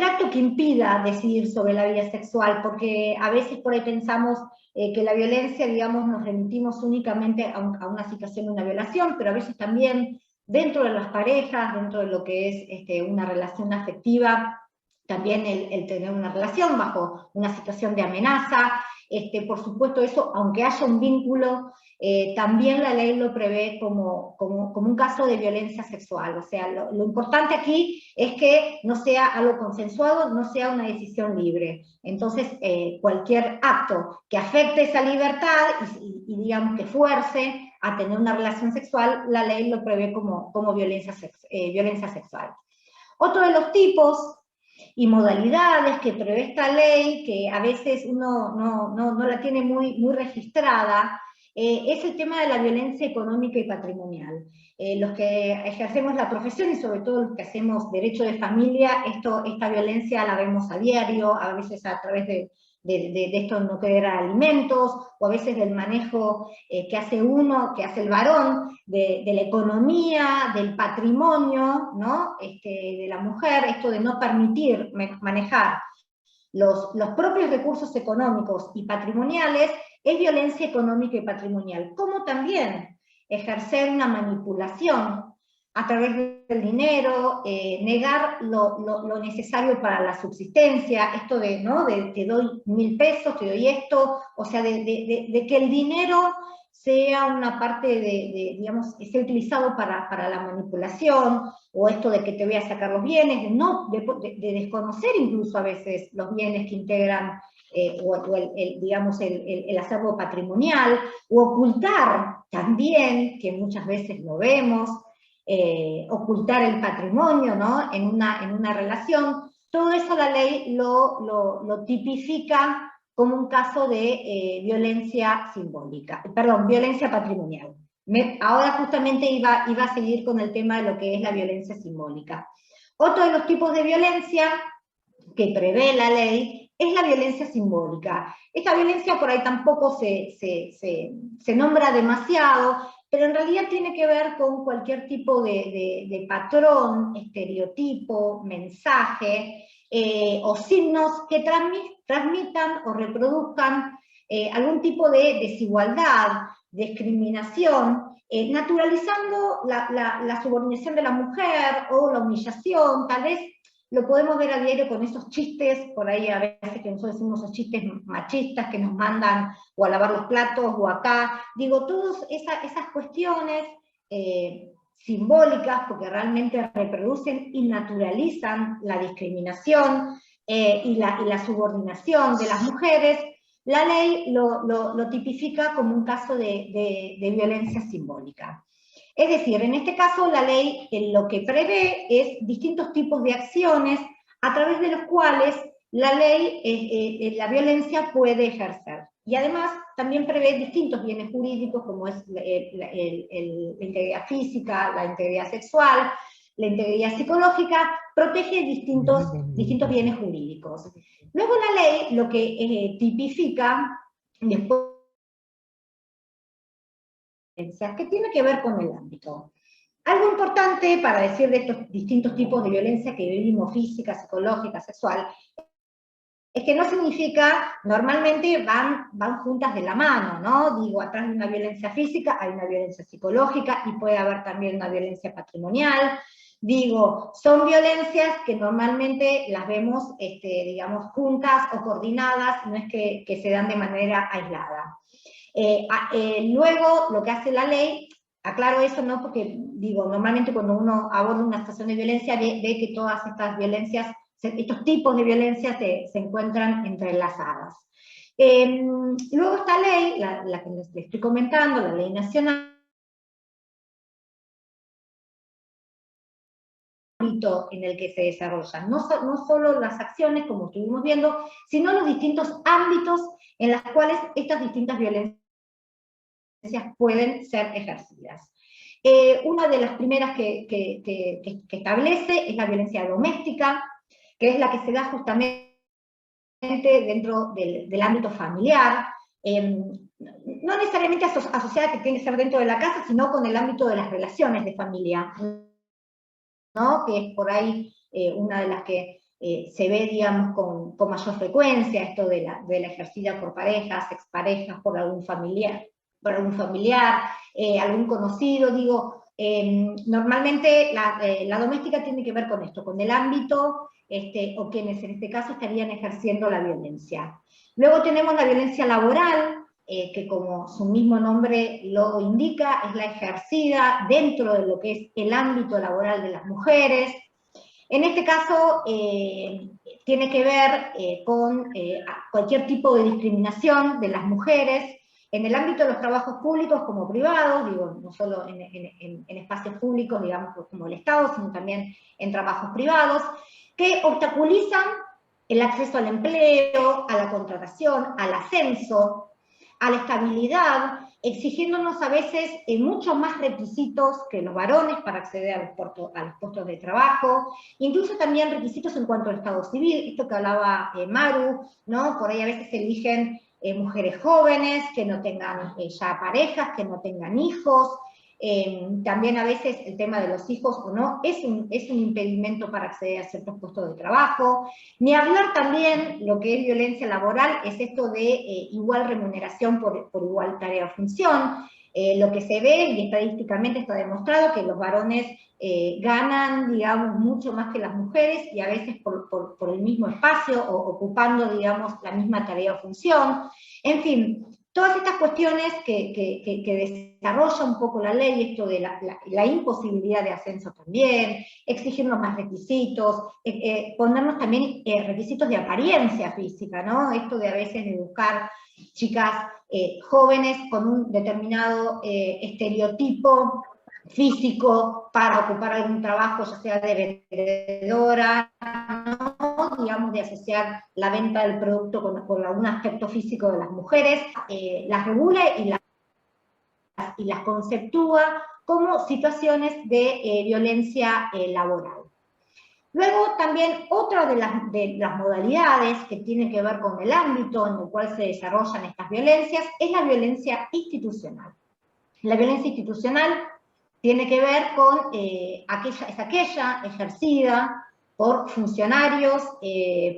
acto que impida decidir sobre la vida sexual, porque a veces por ahí pensamos que la violencia, digamos, nos remitimos únicamente a una situación de una violación, pero a veces también dentro de las parejas, dentro de lo que es una relación afectiva, también el tener una relación bajo una situación de amenaza, por supuesto eso, aunque haya un vínculo, también la ley lo prevé como un caso de violencia sexual. O sea, lo importante aquí es que no sea algo consensuado, no sea una decisión libre. Entonces, cualquier acto que afecte esa libertad y digamos que fuerce a tener una relación sexual, la ley lo prevé como violencia sexual. Otro de los tipos y modalidades que prevé esta ley, que a veces uno no la tiene muy registrada, es el tema de la violencia económica y patrimonial. Los que ejercemos la profesión y sobre todo los que hacemos derecho de familia, esta violencia la vemos a diario, a veces a través de esto no querer alimentos, o a veces del manejo que hace el varón, de la economía, del patrimonio, ¿no? De la mujer, esto de no permitir manejar los propios recursos económicos y patrimoniales, es violencia económica y patrimonial, como también ejercer una manipulación a través del dinero, negar lo necesario para la subsistencia, esto de, ¿no? Te doy 1000 pesos, te doy esto, o sea, de que el dinero sea una parte digamos, sea utilizado para la manipulación, o esto de que te voy a sacar los bienes, de desconocer incluso a veces los bienes que integran, digamos, el acervo patrimonial, o ocultar también, que muchas veces lo vemos, ocultar el patrimonio, ¿no? en una relación. Todo eso la ley lo tipifica como un caso de violencia patrimonial. Ahora justamente iba a seguir con el tema de lo que es la violencia simbólica. Otro de los tipos de violencia que prevé la ley es la violencia simbólica. Esta violencia por ahí tampoco se nombra demasiado, pero en realidad tiene que ver con cualquier tipo de patrón, estereotipo, mensaje, o signos que transmitan o reproduzcan algún tipo de desigualdad, discriminación, naturalizando la subordinación de la mujer o la humillación. Tal vez lo podemos ver a diario con esos chistes, por ahí a veces que nosotros decimos esos chistes machistas que nos mandan o a lavar los platos o acá. Digo, todas esas cuestiones simbólicas, porque realmente reproducen y naturalizan la discriminación y la subordinación de las mujeres, la ley lo tipifica como un caso de violencia simbólica. Es decir, en este caso la ley lo que prevé es distintos tipos de acciones a través de los cuales la ley, la violencia puede ejercer. Y además también prevé distintos bienes jurídicos como es la integridad física, la integridad sexual, la integridad psicológica, protege distintos bienes jurídicos. Luego la ley lo que tipifica, después que tiene que ver con el ámbito. Algo importante para decir de estos distintos tipos de violencia que vivimos, física, psicológica, sexual, es que no significa, normalmente van juntas de la mano, ¿no? Digo, atrás de una violencia física hay una violencia psicológica y puede haber también una violencia patrimonial. Digo, son violencias que normalmente las vemos, digamos, juntas o coordinadas, no es que se dan de manera aislada. Luego, lo que hace la ley, aclaro eso, ¿no? Porque, digo, normalmente cuando uno aborda una situación de violencia ve que todas estas violencias, estos tipos de violencia se encuentran entrelazadas. Luego esta ley, la que les estoy comentando, la ley nacional, en el que se desarrollan, no solo las acciones, como estuvimos viendo, sino los distintos ámbitos en los cuales estas distintas violencias pueden ser ejercidas. Una de las primeras que establece es la violencia doméstica, que es la que se da justamente dentro del ámbito familiar, no necesariamente asociada que tiene que ser dentro de la casa, sino con el ámbito de las relaciones de familia, ¿no? Que es por ahí una de las que se ve, digamos, con mayor frecuencia, esto de la ejercida por parejas, exparejas, por algún familiar, algún conocido, digo, normalmente la doméstica tiene que ver con esto, con el ámbito, o quienes en este caso estarían ejerciendo la violencia. Luego tenemos la violencia laboral, que como su mismo nombre lo indica, es la ejercida dentro de lo que es el ámbito laboral de las mujeres. En este caso, tiene que ver con cualquier tipo de discriminación de las mujeres, en el ámbito de los trabajos públicos como privados, digo, no solo en espacios públicos, digamos, como el Estado, sino también en trabajos privados, que obstaculizan el acceso al empleo, a la contratación, al ascenso, a la estabilidad, exigiéndonos a veces muchos más requisitos que los varones para acceder a los puestos de trabajo, incluso también requisitos en cuanto al estado civil, esto que hablaba Maru, ¿no? Por ahí a veces se eligen mujeres jóvenes, que no tengan ya parejas, que no tengan hijos, también a veces el tema de los hijos o no es un impedimento para acceder a ciertos puestos de trabajo. Ni hablar también lo que es violencia laboral, es esto de igual remuneración por igual tarea o función. Lo que se ve, y estadísticamente está demostrado, que los varones ganan, digamos, mucho más que las mujeres, y a veces por el mismo espacio, o ocupando, digamos, la misma tarea o función. En fin, todas estas cuestiones que desarrolla un poco la ley, esto de la imposibilidad de ascenso también, exigirnos más requisitos, ponernos también requisitos de apariencia física, ¿no? Esto de a veces de buscar chicas jóvenes con un determinado estereotipo físico para ocupar algún trabajo, ya sea de vendedora, ¿no? Digamos, de asociar la venta del producto con algún aspecto físico de las mujeres, las regula y las conceptúa como situaciones de violencia laboral. Luego también otra de las modalidades que tiene que ver con el ámbito en el cual se desarrollan estas violencias es la violencia institucional. La violencia institucional tiene que ver con aquella ejercida por funcionarios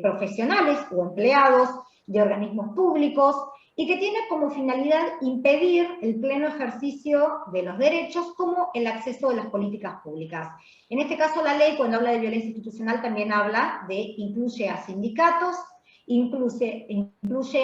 profesionales o empleados de organismos públicos y que tiene como finalidad impedir el pleno ejercicio de los derechos como el acceso a las políticas públicas. En este caso la ley, cuando habla de violencia institucional, también incluye a sindicatos, incluye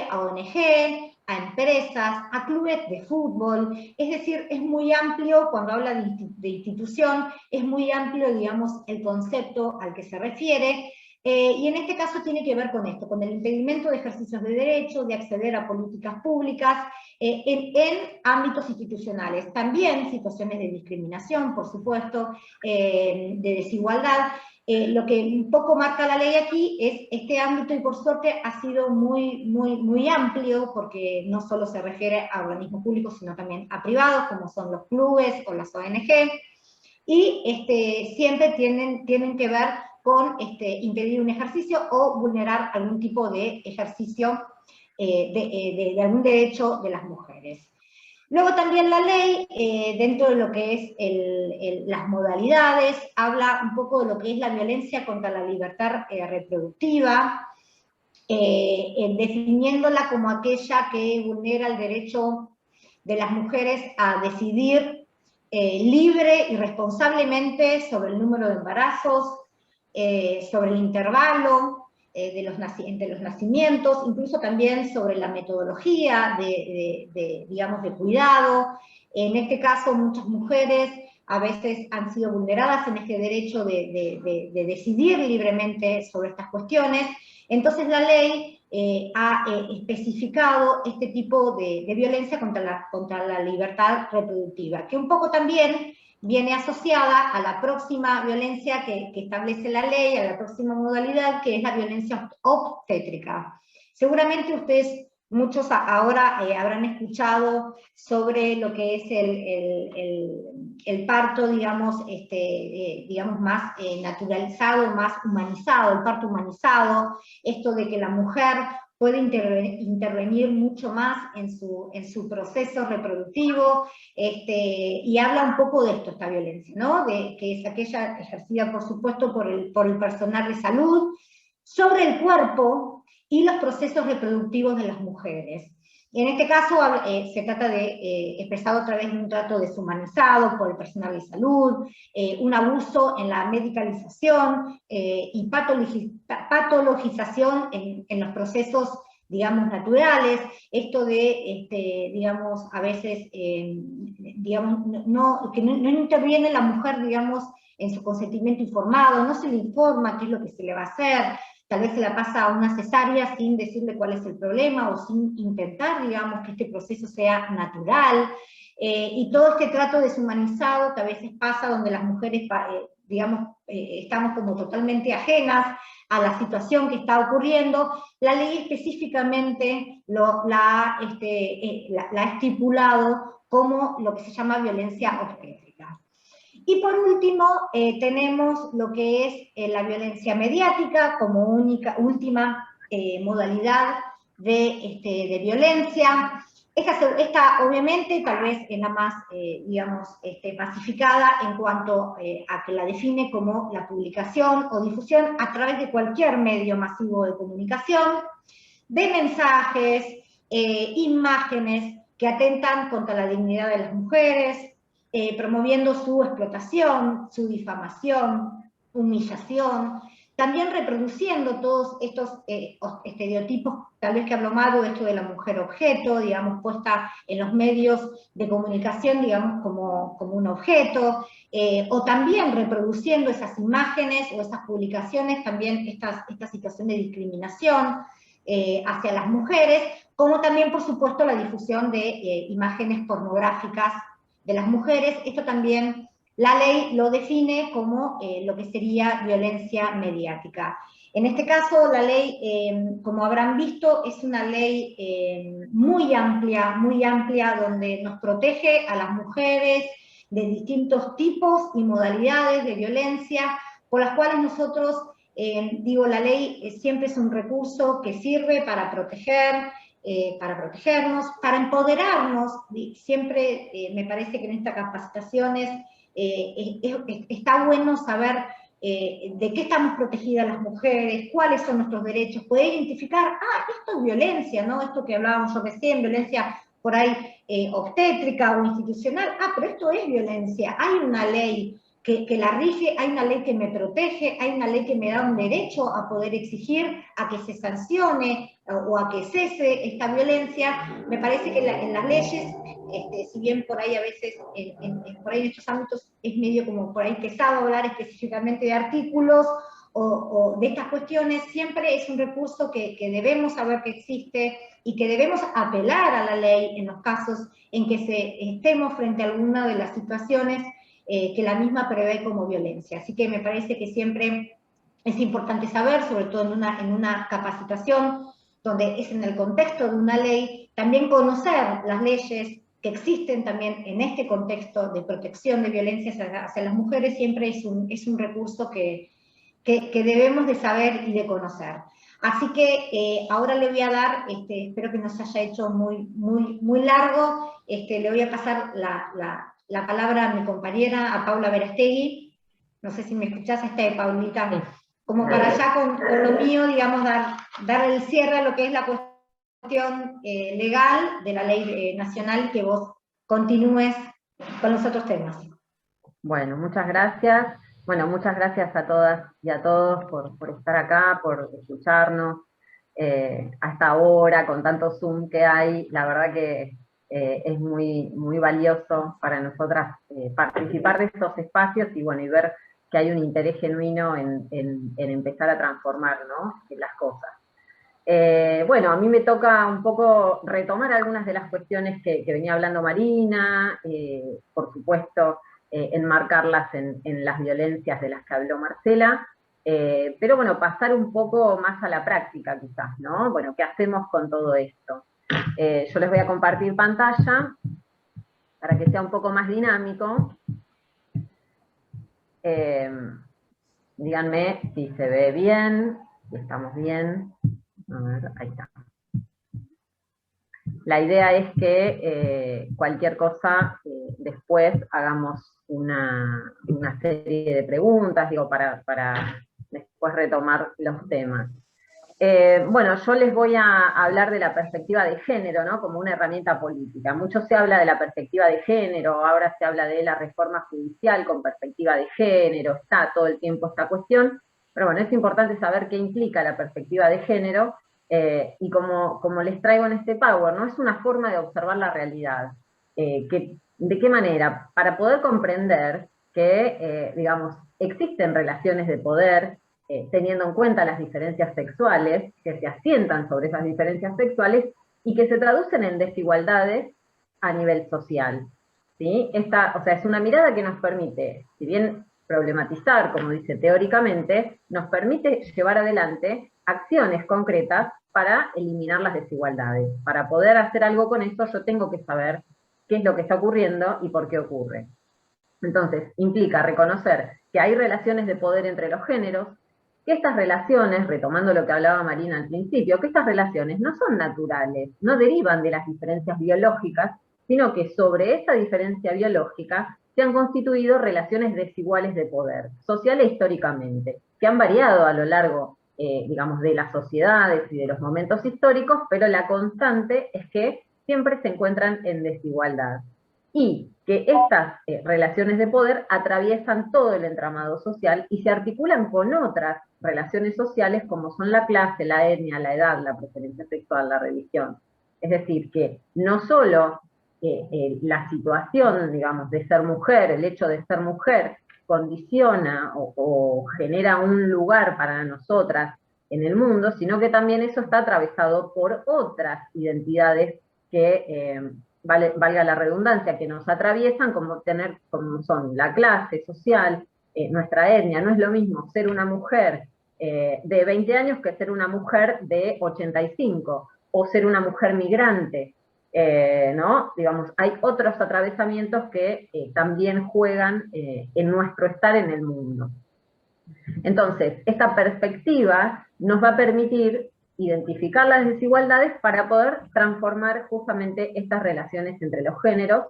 a ONG, a empresas, a clubes de fútbol, es decir, es muy amplio, cuando habla de institución, es muy amplio, digamos, el concepto al que se refiere, y en este caso tiene que ver con esto, con el impedimento de ejercicios de derechos, de acceder a políticas públicas, en ámbitos institucionales. También situaciones de discriminación, por supuesto, de desigualdad. Lo que un poco marca la ley aquí es este ámbito, y por suerte ha sido muy amplio, porque no solo se refiere a organismos públicos, sino también a privados, como son los clubes o las ONG, y siempre tienen que ver con impedir un ejercicio o vulnerar algún tipo de ejercicio de algún derecho de las mujeres. Luego también la ley, dentro de lo que es las modalidades, habla un poco de lo que es la violencia contra la libertad reproductiva, definiéndola como aquella que vulnera el derecho de las mujeres a decidir libre y responsablemente sobre el número de embarazos, sobre el intervalo entre los nacimientos, incluso también sobre la metodología digamos, de cuidado. En este caso, muchas mujeres a veces han sido vulneradas en este derecho de decidir libremente sobre estas cuestiones. Entonces la ley ha especificado este tipo de violencia contra la libertad reproductiva, que un poco también viene asociada a la próxima violencia que establece la ley, a la próxima modalidad, que es la violencia obstétrica. Seguramente ustedes, muchos ahora habrán escuchado sobre lo que es el parto, digamos, digamos más naturalizado, más humanizado, el parto humanizado, esto de que la mujer puede intervenir mucho más en su proceso reproductivo, y habla un poco de esto, esta violencia, ¿no? Que es aquella ejercida, por supuesto, por el personal de salud, sobre el cuerpo y los procesos reproductivos de las mujeres. En este caso se trata de expresado a través de un trato deshumanizado por el personal de salud, un abuso en la medicalización y patologización en los procesos, digamos, naturales, esto de, digamos, a veces, digamos, que no interviene la mujer, digamos, en su consentimiento informado, no se le informa qué es lo que se le va a hacer, tal vez se la pasa a una cesárea sin decirle cuál es el problema o sin intentar, digamos, que este proceso sea natural. Y todo este trato deshumanizado que a veces pasa donde las mujeres, digamos, estamos como totalmente ajenas a la situación que está ocurriendo, la ley específicamente la ha estipulado como lo que se llama violencia obstétrica. Y por último, tenemos lo que es la violencia mediática como última modalidad de violencia. Esta obviamente tal vez es la más, digamos, masificada en cuanto a que la define como la publicación o difusión a través de cualquier medio masivo de comunicación, de mensajes, imágenes que atentan contra la dignidad de las mujeres, promoviendo su explotación, su difamación, humillación, también reproduciendo todos estos estereotipos, tal vez que hablo mal, esto de la mujer objeto, digamos, puesta en los medios de comunicación, digamos, como un objeto, o también reproduciendo esas imágenes o esas publicaciones, también esta situación de discriminación hacia las mujeres, como también, por supuesto, la difusión de imágenes pornográficas de las mujeres. Esto también la ley lo define como lo que sería violencia mediática. En este caso, la ley, como habrán visto, es una ley muy amplia, donde nos protege a las mujeres de distintos tipos y modalidades de violencia, por las cuales nosotros, digo, la ley siempre es un recurso que sirve para proteger, para protegernos, para empoderarnos. Siempre me parece que en estas capacitaciones está bueno saber de qué estamos protegidas las mujeres, cuáles son nuestros derechos, poder identificar, esto es violencia, ¿no? Esto que hablábamos yo recién, violencia por ahí obstétrica o institucional, pero esto es violencia, hay una ley que la rige, hay una ley que me protege, hay una ley que me da un derecho a poder exigir a que se sancione o a que cese esta violencia. Me parece que en las leyes, si bien por ahí a veces, por ahí en estos ámbitos es medio como por ahí pesado hablar específicamente de artículos o de estas cuestiones, siempre es un recurso que debemos saber que existe y que debemos apelar a la ley en los casos en que estemos frente a alguna de las situaciones que la misma prevé como violencia. Así que me parece que siempre es importante saber, sobre todo en una capacitación, donde es en el contexto de una ley, también conocer las leyes que existen también en este contexto de protección de violencias hacia las mujeres, siempre es un recurso que debemos de saber y de conocer. Así que ahora le voy a dar, espero que no se haya hecho muy largo, le voy a pasar la palabra a mi compañera, a Paula Verastegui. No sé si me escuchás, Paulita, como para ya con lo mío, digamos, dar el cierre a lo que es la cuestión legal de la ley nacional, que vos continúes con los otros temas. Bueno, muchas gracias. Bueno, muchas gracias a todas y a todos por estar acá, por escucharnos hasta ahora, con tanto Zoom que hay. La verdad que es muy valioso para nosotras participar de estos espacios y, bueno, y ver que hay un interés genuino en empezar a transformar, ¿no?, las cosas. Bueno, a mí me toca un poco retomar algunas de las cuestiones que venía hablando Marina, por supuesto, enmarcarlas en las violencias de las que habló Marcela, pero bueno, pasar un poco más a la práctica quizás, ¿no? Bueno, ¿qué hacemos con todo esto? Yo les voy a compartir pantalla para que sea un poco más dinámico. Díganme si se ve bien, si estamos bien. A ver, ahí está. La idea es que cualquier cosa después hagamos una serie de preguntas, digo, para después retomar los temas. Bueno, yo les voy a hablar de la perspectiva de género, ¿no?, como una herramienta política. Mucho se habla de la perspectiva de género, ahora se habla de la reforma judicial con perspectiva de género, está todo el tiempo esta cuestión, pero bueno, es importante saber qué implica la perspectiva de género, y como les traigo en este Power, ¿no?, es una forma de observar la realidad. ¿De qué manera? Para poder comprender que, digamos, existen relaciones de poder, teniendo en cuenta las diferencias sexuales, que se asientan sobre esas diferencias sexuales y que se traducen en desigualdades a nivel social, ¿sí? O sea, es una mirada que nos permite, si bien problematizar, como dice teóricamente, nos permite llevar adelante acciones concretas para eliminar las desigualdades. Para poder hacer algo con eso, yo tengo que saber qué es lo que está ocurriendo y por qué ocurre. Entonces, implica reconocer que hay relaciones de poder entre los géneros, que estas relaciones, retomando lo que hablaba Marina al principio, que estas relaciones no son naturales, no derivan de las diferencias biológicas, sino que sobre esa diferencia biológica se han constituido relaciones desiguales de poder, social e históricamente, que han variado a lo largo, digamos, de las sociedades y de los momentos históricos, pero la constante es que siempre se encuentran en desigualdad. Y que estas relaciones de poder atraviesan todo el entramado social y se articulan con otras relaciones sociales como son la clase, la etnia, la edad, la preferencia sexual, la religión. Es decir, que no solo la situación, digamos, de ser mujer, el hecho de ser mujer, condiciona o genera un lugar para nosotras en el mundo, sino que también eso está atravesado por otras identidades que, valga la redundancia, que nos atraviesan, como son la clase social, nuestra etnia. No es lo mismo ser una mujer de 20 años que ser una mujer de 85, o ser una mujer migrante, ¿no? Digamos, hay otros atravesamientos que también juegan en nuestro estar en el mundo. Entonces, esta perspectiva nos va a permitir identificar las desigualdades para poder transformar justamente estas relaciones entre los géneros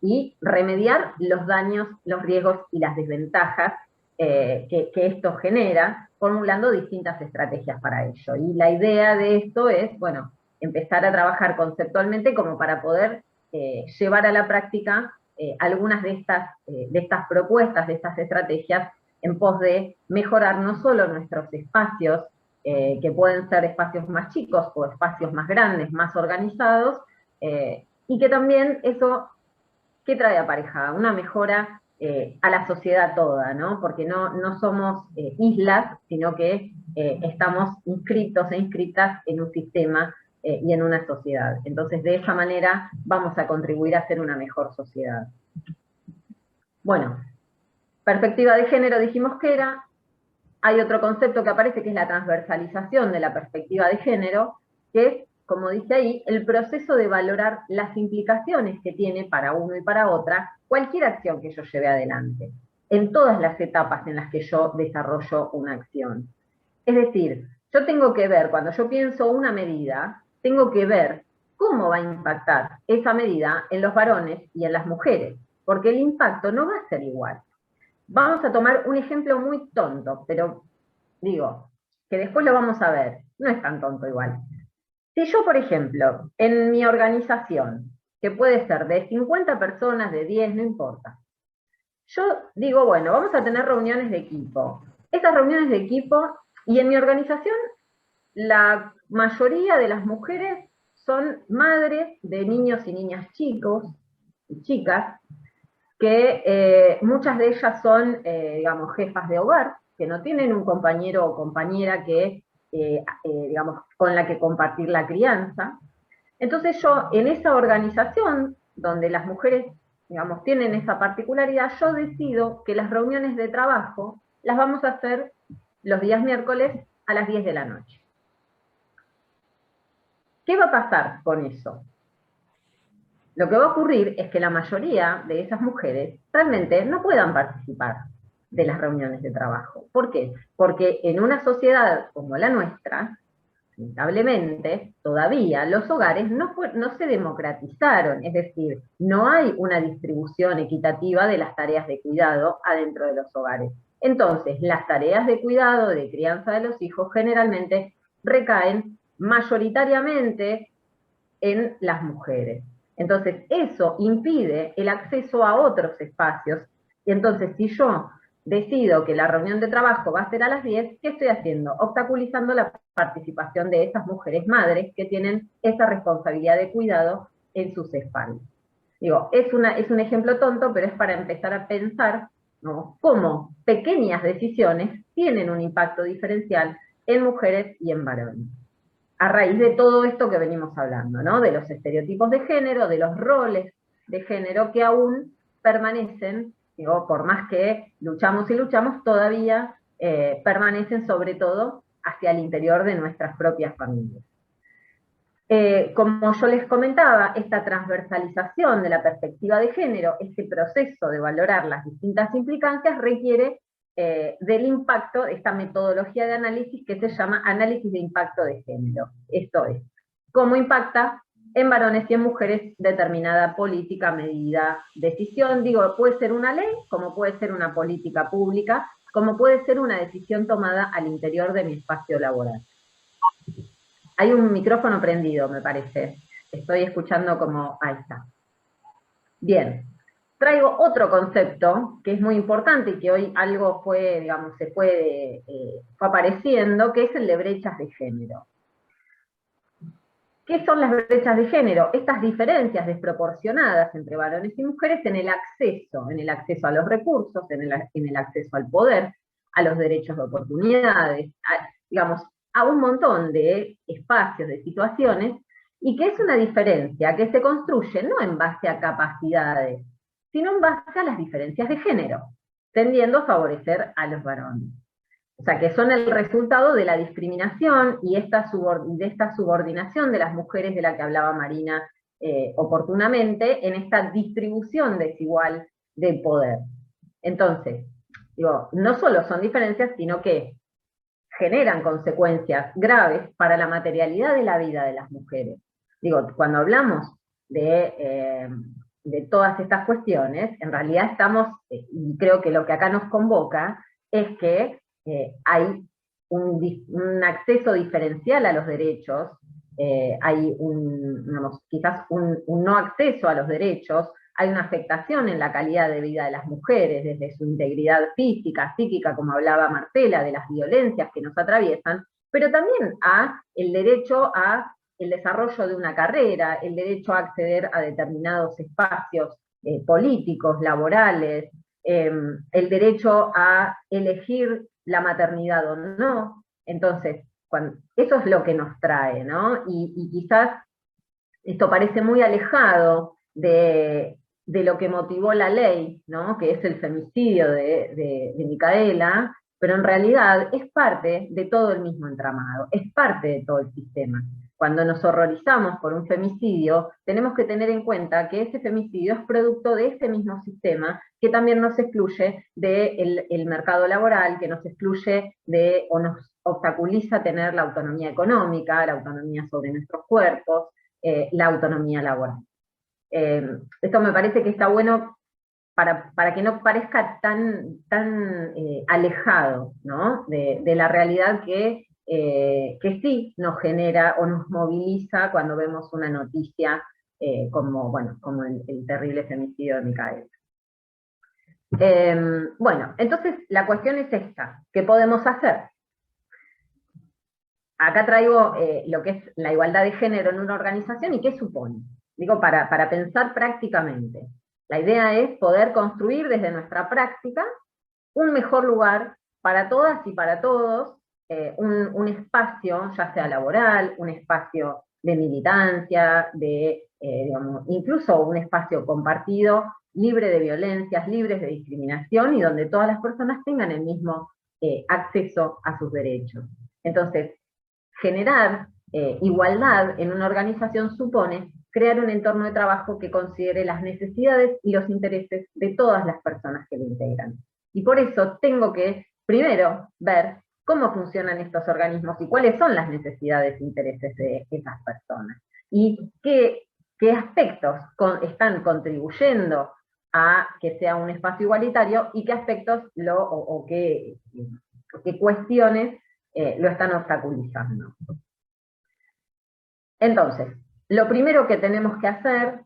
y remediar los daños, los riesgos y las desventajas que esto genera, formulando distintas estrategias para ello. Y la idea de esto es, bueno, empezar a trabajar conceptualmente como para poder llevar a la práctica algunas de estas propuestas, de estas estrategias, en pos de mejorar no solo nuestros espacios, que pueden ser espacios más chicos o espacios más grandes, más organizados, y que también eso, ¿qué trae aparejada? Una mejora a la sociedad toda, ¿no? Porque no somos islas, sino que estamos inscritos e inscritas en un sistema y en una sociedad. Entonces, de esa manera vamos a contribuir a ser una mejor sociedad. Bueno, perspectiva de género dijimos que era. Hay otro concepto que aparece que es la transversalización de la perspectiva de género, que es, como dice ahí, el proceso de valorar las implicaciones que tiene para uno y para otra cualquier acción que yo lleve adelante, en todas las etapas en las que yo desarrollo una acción. Es decir, yo tengo que ver, cuando yo pienso una medida, tengo que ver cómo va a impactar esa medida en los varones y en las mujeres, porque el impacto no va a ser igual. Vamos a tomar un ejemplo muy tonto, pero digo, que después lo vamos a ver, no es tan tonto igual. Si yo, por ejemplo, en mi organización, que puede ser de 50 personas, de 10, no importa, yo digo, bueno, vamos a tener reuniones de equipo. Esas reuniones de equipo, y en mi organización, la mayoría de las mujeres son madres de niños y niñas chicos y chicas, que muchas de ellas son, digamos, jefas de hogar, que no tienen un compañero o compañera que, digamos, con la que compartir la crianza. Entonces yo, en esa organización, donde las mujeres, digamos, tienen esa particularidad, yo decido que las reuniones de trabajo las vamos a hacer los días miércoles a las 10 de la noche. ¿Qué va a pasar con eso? Lo que va a ocurrir es que la mayoría de esas mujeres realmente no puedan participar de las reuniones de trabajo. ¿Por qué? Porque en una sociedad como la nuestra, lamentablemente, todavía los hogares no se democratizaron, es decir, no hay una distribución equitativa de las tareas de cuidado adentro de los hogares. Entonces, las tareas de cuidado, de crianza de los hijos, generalmente recaen mayoritariamente en las mujeres. Entonces, eso impide el acceso a otros espacios, y entonces si yo decido que la reunión de trabajo va a ser a las 10, ¿qué estoy haciendo? Obstaculizando la participación de esas mujeres madres que tienen esa responsabilidad de cuidado en sus espaldas. Digo, es un ejemplo tonto, pero es para empezar a pensar, ¿no?, cómo pequeñas decisiones tienen un impacto diferencial en mujeres y en varones. A raíz de todo esto que venimos hablando, ¿no?, de los estereotipos de género, de los roles de género que aún permanecen, digo, por más que luchamos y luchamos, todavía permanecen sobre todo hacia el interior de nuestras propias familias. Como yo les comentaba, esta transversalización de la perspectiva de género, este proceso de valorar las distintas implicancias, requiere del impacto, esta metodología de análisis que se llama análisis de impacto de género. Esto es, cómo impacta en varones y en mujeres determinada política, medida, decisión. Digo, puede ser una ley, como puede ser una política pública, como puede ser una decisión tomada al interior de mi espacio laboral. Hay un micrófono prendido, me parece. Estoy escuchando como... Ahí está. Bien. Traigo otro concepto que es muy importante y que hoy algo fue, digamos, fue apareciendo, que es el de brechas de género. ¿Qué son las brechas de género? Estas diferencias desproporcionadas entre varones y mujeres en el acceso a los recursos, en el acceso al poder, a los derechos de oportunidades, digamos, a un montón de espacios, de situaciones, y que es una diferencia que se construye no en base a capacidades, sino en base a las diferencias de género, tendiendo a favorecer a los varones. O sea, que son el resultado de la discriminación y de esta subordinación de las mujeres de la que hablaba Marina oportunamente, en esta distribución desigual de poder. Entonces, digo, no solo son diferencias, sino que generan consecuencias graves para la materialidad de la vida de las mujeres. Digo, cuando hablamos de todas estas cuestiones, en realidad estamos, y creo que lo que acá nos convoca, es que hay un acceso diferencial a los derechos, hay quizás un no acceso a los derechos, hay una afectación en la calidad de vida de las mujeres, desde su integridad física, psíquica, como hablaba Marcela, de las violencias que nos atraviesan, pero también a el derecho a el desarrollo de una carrera, el derecho a acceder a determinados espacios políticos, laborales, el derecho a elegir la maternidad o no. Entonces, eso es lo que nos trae, ¿no? Y quizás esto parece muy alejado de lo que motivó la ley, ¿no?, que es el femicidio de Micaela, pero en realidad es parte de todo el mismo entramado, es parte de todo el sistema. Cuando nos horrorizamos por un femicidio, tenemos que tener en cuenta que ese femicidio es producto de este mismo sistema, que también nos excluye del mercado laboral, que nos excluye obstaculiza tener la autonomía económica, la autonomía sobre nuestros cuerpos, la autonomía laboral. Esto me parece que está bueno para que no parezca tan alejado, ¿no?, de la realidad que sí nos genera o nos moviliza cuando vemos una noticia como el terrible femicidio de Micaela. Bueno, entonces la cuestión es esta: ¿qué podemos hacer? Acá traigo lo que es la igualdad de género en una organización y qué supone. Digo, para pensar prácticamente. La idea es poder construir desde nuestra práctica un mejor lugar para todas y para todos, un espacio, ya sea laboral, un espacio de militancia, incluso un espacio compartido, libre de violencias, libres de discriminación, y donde todas las personas tengan el mismo acceso a sus derechos. Entonces, generar igualdad en una organización supone crear un entorno de trabajo que considere las necesidades y los intereses de todas las personas que lo integran. Y por eso tengo que, primero, ver cómo funcionan estos organismos y cuáles son las necesidades e intereses de esas personas. Y qué aspectos están contribuyendo a que sea un espacio igualitario y qué aspectos qué cuestiones lo están obstaculizando. Entonces, lo primero que tenemos que hacer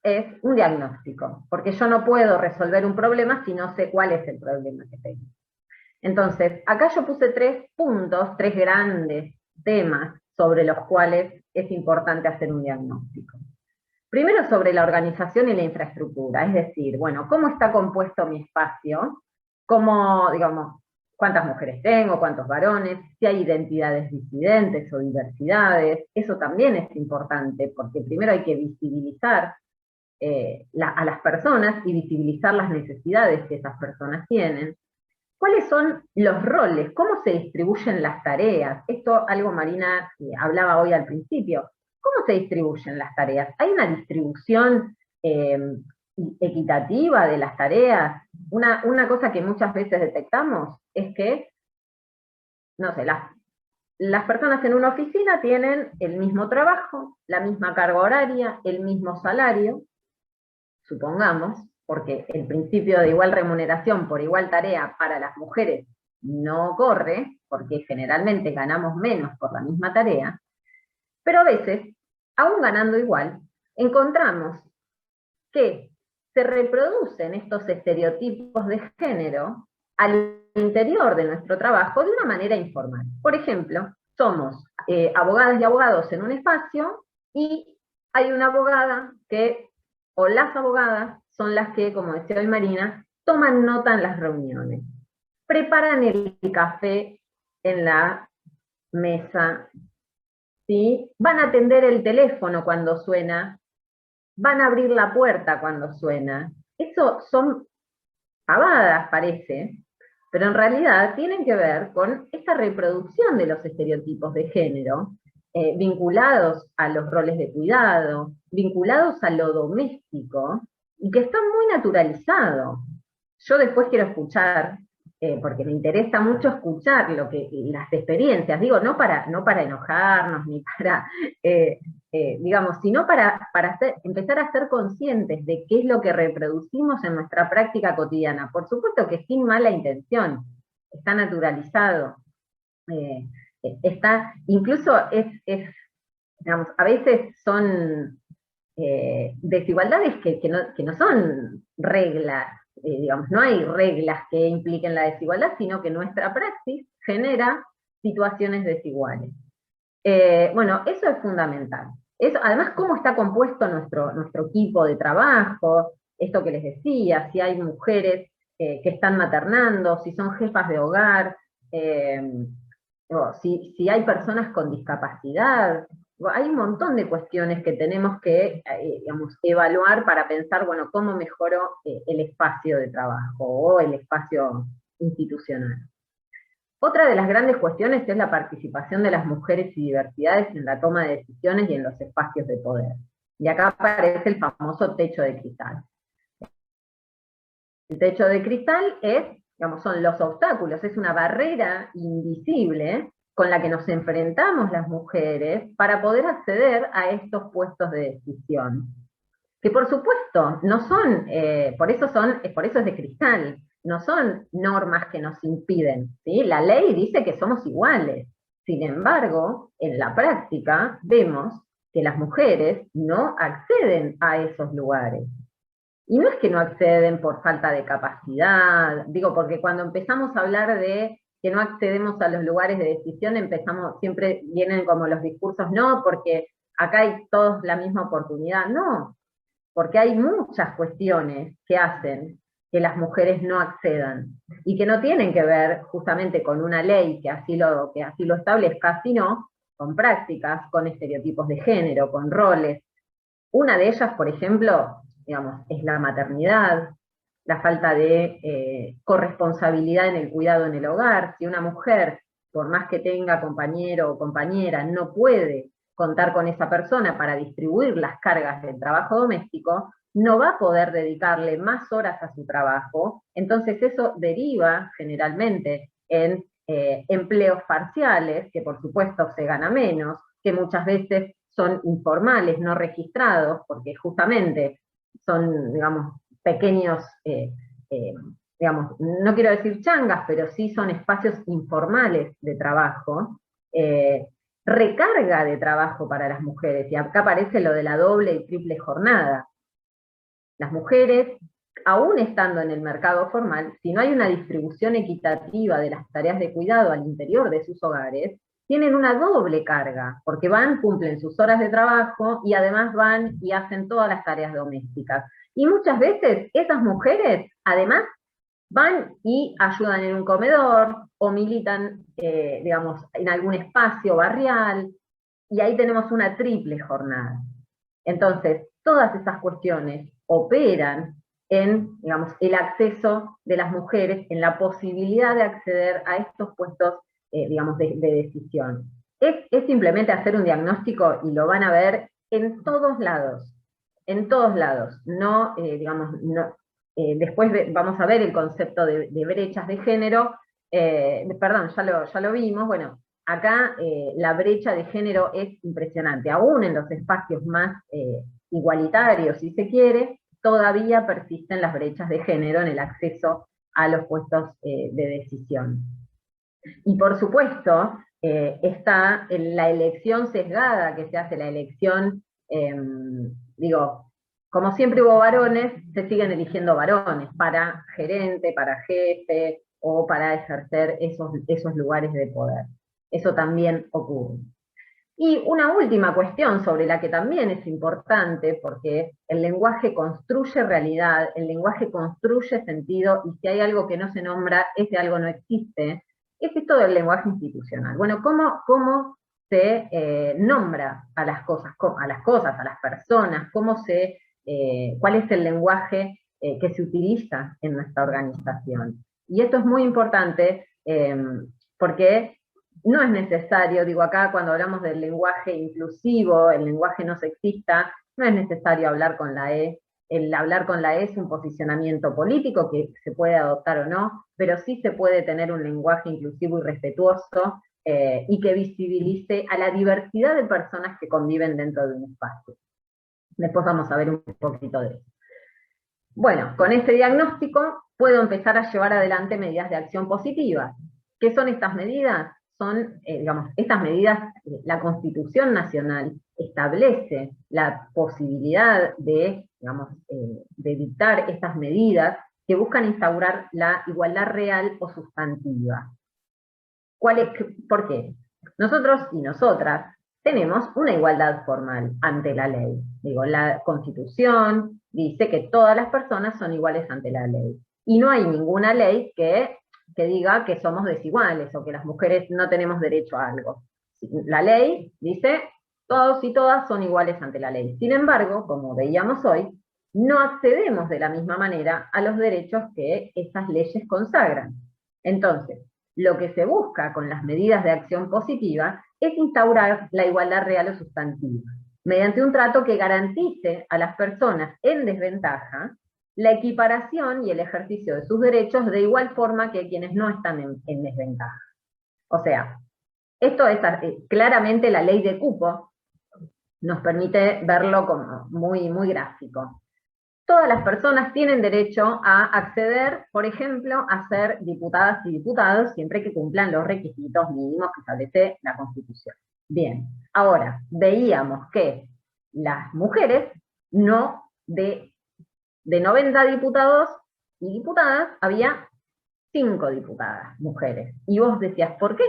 es un diagnóstico, porque yo no puedo resolver un problema si no sé cuál es el problema que tengo. Entonces, acá yo puse 3 puntos, 3 grandes temas sobre los cuales es importante hacer un diagnóstico. Primero, sobre la organización y la infraestructura, es decir, bueno, ¿cómo está compuesto mi espacio? ¿Cómo, digamos, cuántas mujeres tengo, cuántos varones, si hay identidades disidentes o diversidades? Eso también es importante, porque primero hay que visibilizar a las personas y visibilizar las necesidades que esas personas tienen. ¿Cuáles son los roles? ¿Cómo se distribuyen las tareas? Esto algo Marina hablaba hoy al principio. ¿Cómo se distribuyen las tareas? ¿Hay una distribución equitativa de las tareas? Una cosa que muchas veces detectamos es que, no sé, las personas en una oficina tienen el mismo trabajo, la misma carga horaria, el mismo salario, supongamos, porque el principio de igual remuneración por igual tarea para las mujeres no corre, porque generalmente ganamos menos por la misma tarea, pero a veces, aún ganando igual, encontramos que se reproducen estos estereotipos de género al interior de nuestro trabajo de una manera informal. Por ejemplo, somos abogadas y abogados en un espacio y hay una abogada o las abogadas son las que, como decía hoy Marina, toman nota en las reuniones, preparan el café en la mesa, ¿sí? Van a atender el teléfono cuando suena, van a abrir la puerta cuando suena. Eso son pavadas, parece, pero en realidad tienen que ver con esta reproducción de los estereotipos de género, vinculados a los roles de cuidado, vinculados a lo doméstico, y que están muy naturalizados. Yo después quiero escuchar, porque me interesa mucho escuchar las experiencias, digo, no para enojarnos, ni para, digamos, sino para empezar a ser conscientes de qué es lo que reproducimos en nuestra práctica cotidiana. Por supuesto que sin mala intención, está naturalizado, incluso digamos, a veces son desigualdades que no son reglas, digamos, no hay reglas que impliquen la desigualdad, sino que nuestra praxis genera situaciones desiguales. Bueno, eso es fundamental. Además, cómo está compuesto nuestro equipo de trabajo, esto que les decía, si hay mujeres que están maternando, si son jefas de hogar, si hay personas con discapacidad. Hay un montón de cuestiones que tenemos que digamos, evaluar para pensar, bueno, cómo mejoro el espacio de trabajo o el espacio institucional. Otra de las grandes cuestiones es la participación de las mujeres y diversidades en la toma de decisiones y en los espacios de poder. Y acá aparece el famoso techo de cristal. El techo de cristal digamos, son los obstáculos, es una barrera invisible con la que nos enfrentamos las mujeres para poder acceder a estos puestos de decisión. Que por supuesto no son, por eso es de cristal, no son normas que nos impiden, ¿sí? La ley dice que somos iguales. Sin embargo, en la práctica vemos que las mujeres no acceden a esos lugares. Y no es que no acceden por falta de capacidad, digo, porque cuando empezamos a hablar de que no accedemos a los lugares de decisión, siempre vienen como los discursos, no, porque acá hay todos la misma oportunidad. No, porque hay muchas cuestiones que hacen que las mujeres no accedan, y que no tienen que ver justamente con una ley que así lo establezca, sino con prácticas, con estereotipos de género, con roles. Una de ellas, por ejemplo, digamos, es la maternidad, la falta de corresponsabilidad en el cuidado en el hogar. Si una mujer, por más que tenga compañero o compañera, no puede contar con esa persona para distribuir las cargas del trabajo doméstico, no va a poder dedicarle más horas a su trabajo, entonces eso deriva generalmente en empleos parciales, que por supuesto se gana menos, que muchas veces son informales, no registrados, porque justamente son, digamos, pequeños, digamos, no quiero decir changas, pero sí son espacios informales de trabajo, recarga de trabajo para las mujeres, y acá aparece lo de la doble y triple jornada. Las mujeres, aún estando en el mercado formal, si no hay una distribución equitativa de las tareas de cuidado al interior de sus hogares, tienen una doble carga, porque cumplen sus horas de trabajo, y además van y hacen todas las tareas domésticas. Y muchas veces esas mujeres, además, van y ayudan en un comedor, o militan, digamos, en algún espacio barrial, y ahí tenemos una triple jornada. Entonces, todas esas cuestiones operan en, digamos, el acceso de las mujeres, en la posibilidad de acceder a estos puestos, digamos, de decisión. Es simplemente hacer un diagnóstico y lo van a ver en todos lados, no, digamos, no, después vamos a ver el concepto de brechas de género, perdón, ya lo vimos, bueno, acá la brecha de género es impresionante, aún en los espacios más igualitarios, si se quiere, todavía persisten las brechas de género en el acceso a los puestos de decisión. Y por supuesto, está la elección sesgada que se hace, la elección, digo, como siempre hubo varones, se siguen eligiendo varones para gerente, para jefe, o para ejercer esos lugares de poder. Eso también ocurre. Y una última cuestión sobre la que también es importante, porque el lenguaje construye realidad, el lenguaje construye sentido, y si hay algo que no se nombra, ese algo no existe, es esto del lenguaje institucional. Bueno, ¿cómo se nombra a las cosas, a las personas? ¿Cuál es el lenguaje que se utiliza en nuestra organización? Y esto es muy importante porque no es necesario, digo acá cuando hablamos del lenguaje inclusivo, el lenguaje no sexista, no es necesario hablar con la E. El hablar con la E es un posicionamiento político que se puede adoptar o no, pero sí se puede tener un lenguaje inclusivo y respetuoso y que visibilice a la diversidad de personas que conviven dentro de un espacio. Después vamos a ver un poquito de eso. Bueno, con este diagnóstico puedo empezar a llevar adelante medidas de acción positiva. ¿Qué son estas medidas? Son, digamos, estas medidas, la Constitución Nacional establece la posibilidad de, digamos, de dictar estas medidas que buscan instaurar la igualdad real o sustantiva. ¿Por qué? Nosotros y nosotras tenemos una igualdad formal ante la ley. Digo, la Constitución dice que todas las personas son iguales ante la ley. Y no hay ninguna ley que diga que somos desiguales o que las mujeres no tenemos derecho a algo. La ley dice todos y todas son iguales ante la ley. Sin embargo, como veíamos hoy, no accedemos de la misma manera a los derechos que estas leyes consagran. Entonces, lo que se busca con las medidas de acción positiva es instaurar la igualdad real o sustantiva, mediante un trato que garantice a las personas en desventaja la equiparación y el ejercicio de sus derechos de igual forma que quienes no están en desventaja. O sea, Esto es claramente la ley de cupo, nos permite verlo como muy, muy gráfico. Todas las personas tienen derecho a acceder, por ejemplo, a ser diputadas y diputados, siempre que cumplan los requisitos mínimos que establece la Constitución. Bien, ahora, veíamos que las mujeres, de 90 diputados y diputadas, había 5 diputadas mujeres. Y vos decías, ¿por qué?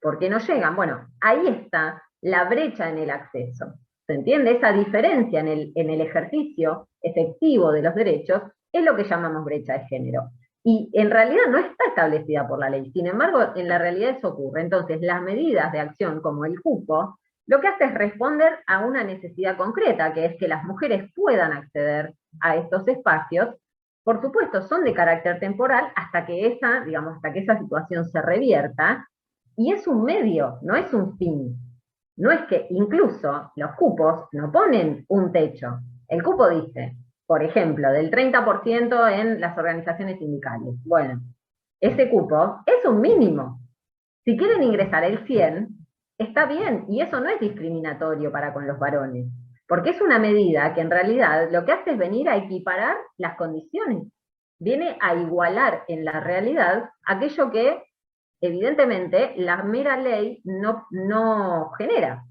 ¿Por qué no llegan? Bueno, ahí está la brecha en el acceso. ¿Se entiende? Esa diferencia en el ejercicio efectivo de los derechos es lo que llamamos brecha de género. Y en realidad no está establecida por la ley, sin embargo, en la realidad eso ocurre. Entonces, las medidas de acción como el cupo, lo que hace es responder a una necesidad concreta, que es que las mujeres puedan acceder a estos espacios. Por supuesto, son de carácter temporal hasta que esa situación se revierta, y es un medio, no es un fin. No es que incluso los cupos no ponen un techo. El cupo dice, por ejemplo, del 30% en las organizaciones sindicales. Bueno, ese cupo es un mínimo. Si quieren ingresar el 100%, está bien, y eso no es discriminatorio para con los varones, porque es una medida que en realidad lo que hace es venir a equiparar las condiciones. Viene a igualar en la realidad aquello que evidentemente la mera ley no genera.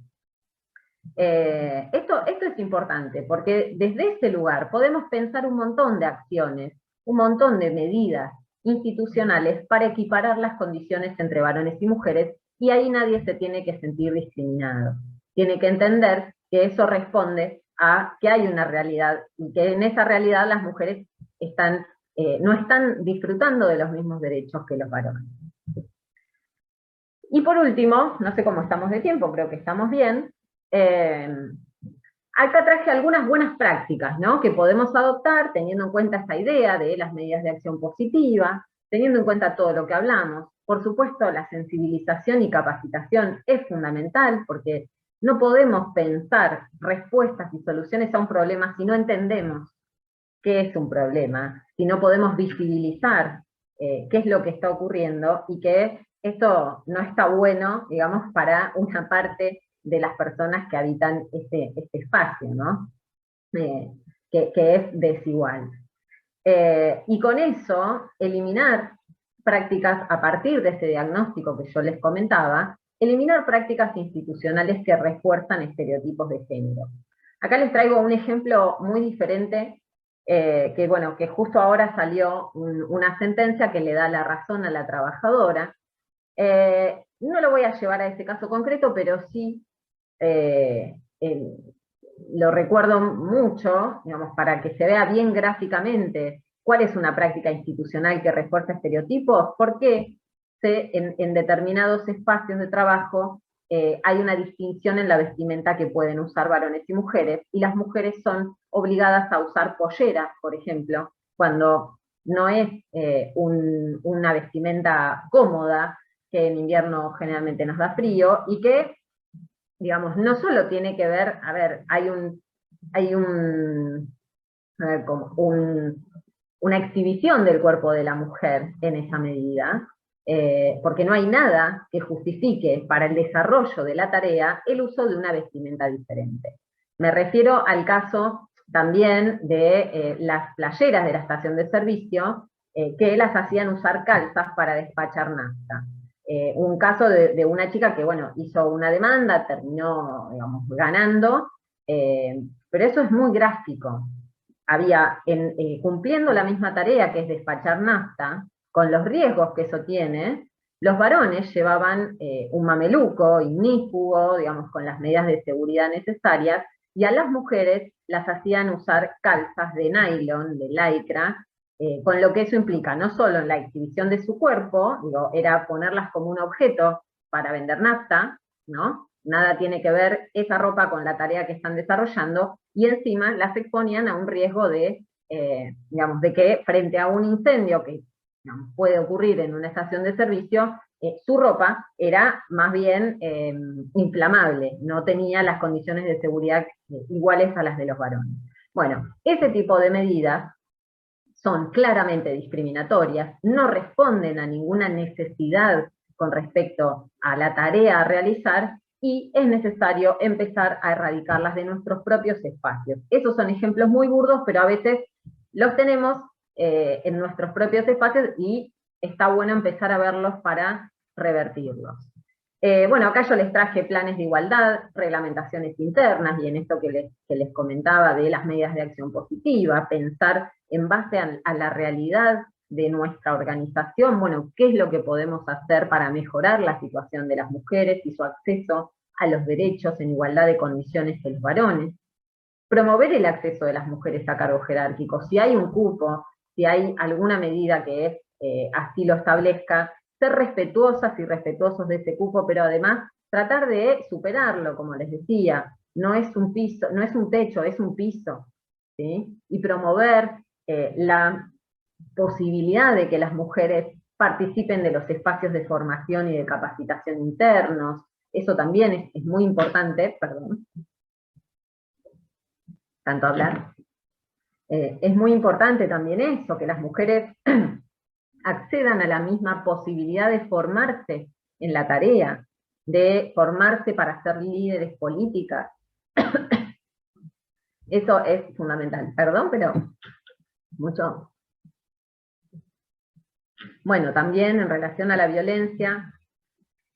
Esto es importante, porque desde ese lugar podemos pensar un montón de acciones, un montón de medidas institucionales para equiparar las condiciones entre varones y mujeres, y ahí nadie se tiene que sentir discriminado. Tiene que entender que eso responde a que hay una realidad, y que en esa realidad las mujeres no están disfrutando de los mismos derechos que los varones. Y por último, no sé cómo estamos de tiempo, creo que estamos bien, acá traje algunas buenas prácticas, ¿no?, que podemos adoptar teniendo en cuenta esta idea de las medidas de acción positiva, teniendo en cuenta todo lo que hablamos. Por supuesto, la sensibilización y capacitación es fundamental, porque no podemos pensar respuestas y soluciones a un problema si no entendemos qué es un problema, si no podemos visibilizar qué es lo que está ocurriendo, y que esto no está bueno, digamos, para una parte de las personas que habitan este espacio, ¿no? Que es desigual. Y con eso, eliminar prácticas a partir de ese diagnóstico que yo les comentaba, eliminar prácticas institucionales que refuerzan estereotipos de género. Acá les traigo un ejemplo muy diferente, que justo ahora salió una sentencia que le da la razón a la trabajadora. No lo voy a llevar a ese caso concreto, pero sí lo recuerdo mucho, digamos, para que se vea bien gráficamente cuál es una práctica institucional que refuerza estereotipos, porque en determinados espacios de trabajo hay una distinción en la vestimenta que pueden usar varones y mujeres, y las mujeres son obligadas a usar polleras, por ejemplo, cuando no es una vestimenta cómoda, que en invierno generalmente nos da frío, y que, digamos, no solo tiene que ver, hay una exhibición del cuerpo de la mujer en esa medida, porque no hay nada que justifique para el desarrollo de la tarea el uso de una vestimenta diferente. Me refiero al caso también de las playeras de la estación de servicio, que las hacían usar calzas para despachar nafta. Un caso de una chica que, hizo una demanda, terminó, digamos, ganando, pero eso es muy gráfico. Había, cumpliendo la misma tarea que es despachar nafta, con los riesgos que eso tiene, los varones llevaban un mameluco ignífugo, digamos, con las medidas de seguridad necesarias, y a las mujeres las hacían usar calzas de nylon, de lycra, con lo que eso implica, no solo en la exhibición de su cuerpo, era ponerlas como un objeto para vender nafta, ¿no? Nada tiene que ver esa ropa con la tarea que están desarrollando, y encima las exponían a un riesgo de que frente a un incendio que puede ocurrir en una estación de servicio, su ropa era más bien inflamable, no tenía las condiciones de seguridad iguales a las de los varones. Bueno, ese tipo de medidas son claramente discriminatorias, no responden a ninguna necesidad con respecto a la tarea a realizar, y es necesario empezar a erradicarlas de nuestros propios espacios. Esos son ejemplos muy burdos, pero a veces los tenemos en nuestros propios espacios y está bueno empezar a verlos para revertirlos. Bueno, acá yo les traje planes de igualdad, reglamentaciones internas, y en esto que les comentaba de las medidas de acción positiva, pensar en base a la realidad de nuestra organización, bueno, qué es lo que podemos hacer para mejorar la situación de las mujeres y su acceso a los derechos en igualdad de condiciones que los varones. Promover el acceso de las mujeres a cargos jerárquicos. Si hay un cupo, si hay alguna medida que así lo establezca, ser respetuosas y respetuosos de ese cupo, pero además tratar de superarlo, como les decía. No es un piso, no es un techo, es un piso, ¿sí? Y promover la posibilidad de que las mujeres participen de los espacios de formación y de capacitación internos. Eso también es muy importante, perdón, tanto hablar. Es muy importante también eso, que las mujeres accedan a la misma posibilidad de formarse en la tarea, de formarse para ser líderes políticas. Eso es fundamental. Perdón, pero mucho. Bueno, también en relación a la violencia,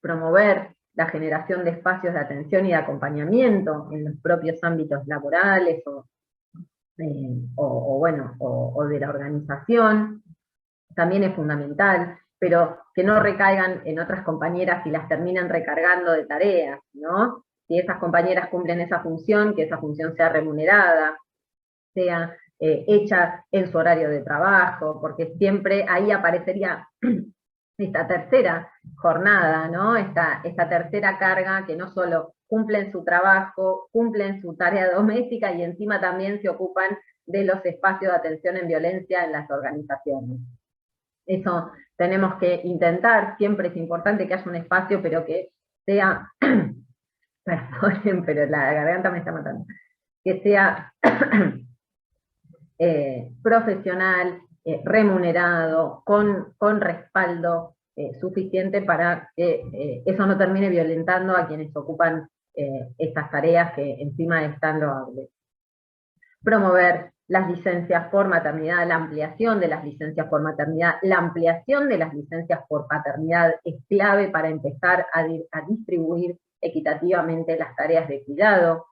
promover la generación de espacios de atención y de acompañamiento en los propios ámbitos laborales o de la organización, también es fundamental, pero que no recaigan en otras compañeras y las terminan recargando de tareas, ¿no? Si esas compañeras cumplen esa función, que esa función sea remunerada, sea hecha en su horario de trabajo, porque siempre ahí aparecería esta tercera jornada, ¿no? Esta tercera carga que no solo cumplen su trabajo, cumplen su tarea doméstica y encima también se ocupan de los espacios de atención en violencia en las organizaciones. Eso tenemos que intentar, siempre es importante que haya un espacio, pero que sea, perdonen, pero la garganta me está matando, que sea profesional, remunerado, con respaldo suficiente para que eso no termine violentando a quienes ocupan estas tareas que encima están loables. Promover las licencias por maternidad, la ampliación de las licencias por maternidad, la ampliación de las licencias por paternidad es clave para empezar a distribuir equitativamente las tareas de cuidado.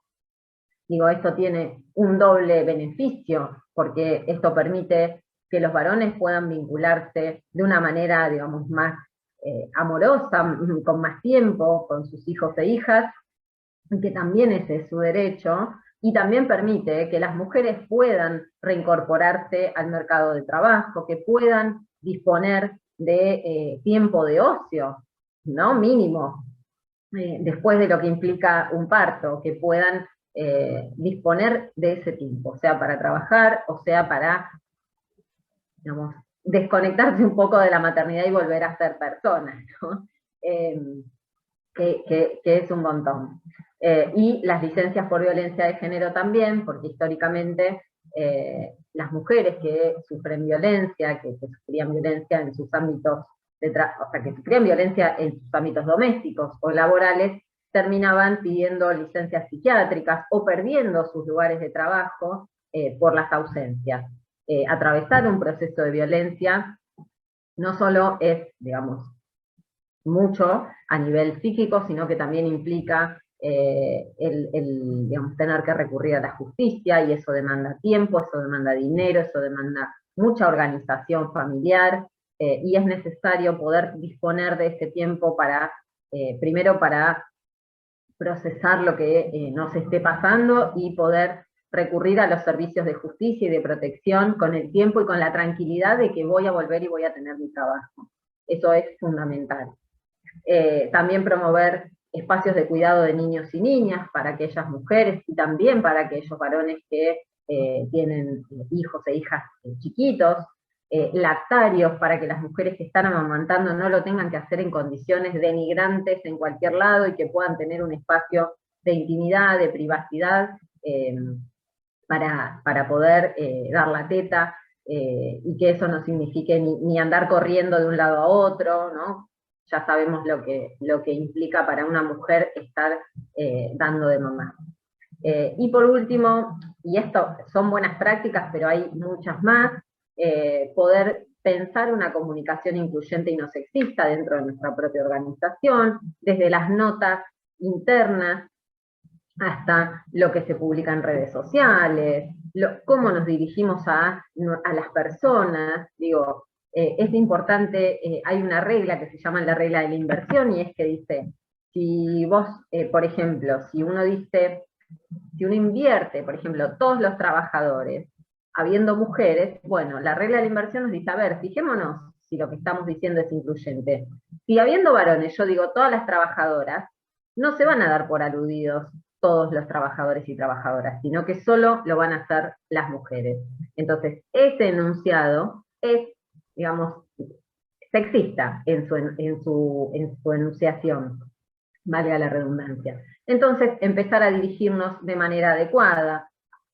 Digo, esto tiene un doble beneficio, porque esto permite que los varones puedan vincularse de una manera, digamos, más amorosa, con más tiempo, con sus hijos e hijas, que también ese es su derecho, y también permite que las mujeres puedan reincorporarse al mercado de trabajo, que puedan disponer de tiempo de ocio, ¿no? Mínimo, después de lo que implica un parto, que puedan disponer de ese tiempo, sea para trabajar, o sea para, digamos, desconectarse un poco de la maternidad y volver a ser personas, ¿no? Que es un montón. Y las licencias por violencia de género también, porque históricamente las mujeres que sufren violencia, que sufrían violencia en sus ámbitos o sea, que sufrían violencia en sus ámbitos domésticos o laborales, terminaban pidiendo licencias psiquiátricas o perdiendo sus lugares de trabajo por las ausencias. Atravesar un proceso de violencia no solo es, digamos, mucho a nivel psíquico, sino que también implica digamos, tener que recurrir a la justicia, y eso demanda tiempo, eso demanda dinero, eso demanda mucha organización familiar, y es necesario poder disponer de ese tiempo para, primero para procesar lo que nos esté pasando y poder recurrir a los servicios de justicia y de protección con el tiempo y con la tranquilidad de que voy a volver y voy a tener mi trabajo. Eso es fundamental. También promover espacios de cuidado de niños y niñas para aquellas mujeres y también para aquellos varones que tienen hijos e hijas chiquitos, lactarios para que las mujeres que están amamantando no lo tengan que hacer en condiciones denigrantes en cualquier lado y que puedan tener un espacio de intimidad, de privacidad, para poder dar la teta, y que eso no signifique ni andar corriendo de un lado a otro, ¿no? ya sabemos lo que implica para una mujer estar dando de mamá. Y por último, y esto son buenas prácticas, pero hay muchas más, poder pensar una comunicación incluyente y no sexista dentro de nuestra propia organización, desde las notas internas hasta lo que se publica en redes sociales, cómo nos dirigimos a las personas. Digo, es importante, hay una regla que se llama la regla de la inversión, y es que dice, si vos, por ejemplo, si uno invierte, por ejemplo, todos los trabajadores, habiendo mujeres, bueno, la regla de la inversión nos dice, a ver, fijémonos si lo que estamos diciendo es incluyente. Si habiendo varones, yo digo todas las trabajadoras, no se van a dar por aludidos todos los trabajadores y trabajadoras, sino que solo lo van a hacer las mujeres. Entonces, ese enunciado es, digamos, sexista en su enunciación, valga la redundancia. Entonces, empezar a dirigirnos de manera adecuada,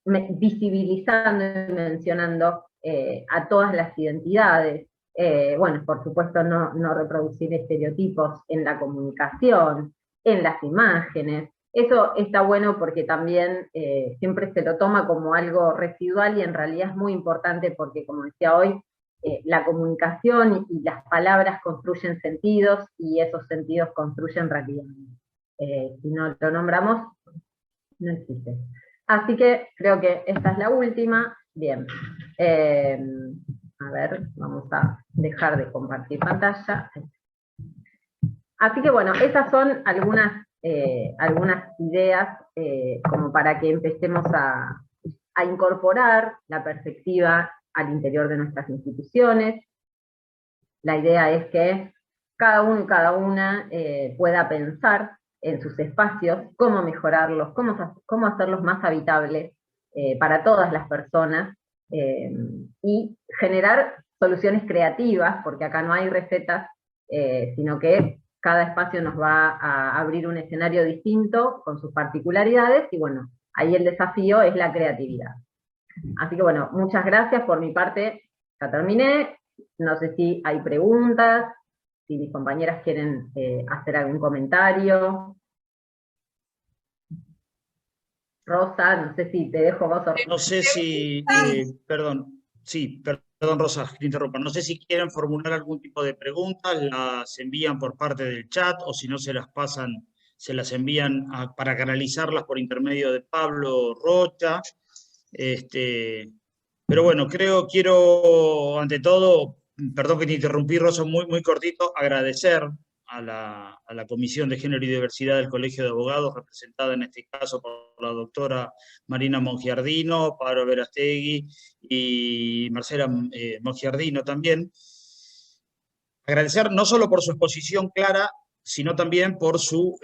visibilizando y mencionando a todas las identidades, bueno, por supuesto no reproducir estereotipos en la comunicación, en las imágenes. Eso está bueno porque también siempre se lo toma como algo residual, y en realidad es muy importante porque, como decía hoy, la comunicación y las palabras construyen sentidos, y esos sentidos construyen realidad. Si no lo nombramos, no existe. Así que creo que esta es la última. Bien. A ver, vamos a dejar de compartir pantalla. Así que bueno, esas son algunas ideas como para que empecemos a incorporar la perspectiva al interior de nuestras instituciones. La idea es que cada uno y cada una pueda pensar en sus espacios, cómo mejorarlos, cómo hacerlos más habitables para todas las personas, y generar soluciones creativas, porque acá no hay recetas, sino que cada espacio nos va a abrir un escenario distinto con sus particularidades, y bueno, ahí el desafío es la creatividad. Así que bueno, muchas gracias. Por mi parte ya terminé. No sé si hay preguntas, si mis compañeras quieren hacer algún comentario. Rosa, no sé si te dejo vos. No sé si, perdón, sí, perdón Rosa, que interrumpa. No sé si quieren formular algún tipo de preguntas, las envían por parte del chat, o si no se las pasan, se las envían para canalizarlas por intermedio de Pablo Rocha. Pero bueno, quiero ante todo, perdón que te interrumpí, Rosa, muy cortito, agradecer a la Comisión de Género y Diversidad del Colegio de Abogados, representada en este caso por la doctora Marina Mongiardino, Pablo Verastegui y Marcela Mongiardino también. Agradecer no solo por su exposición clara, sino también por su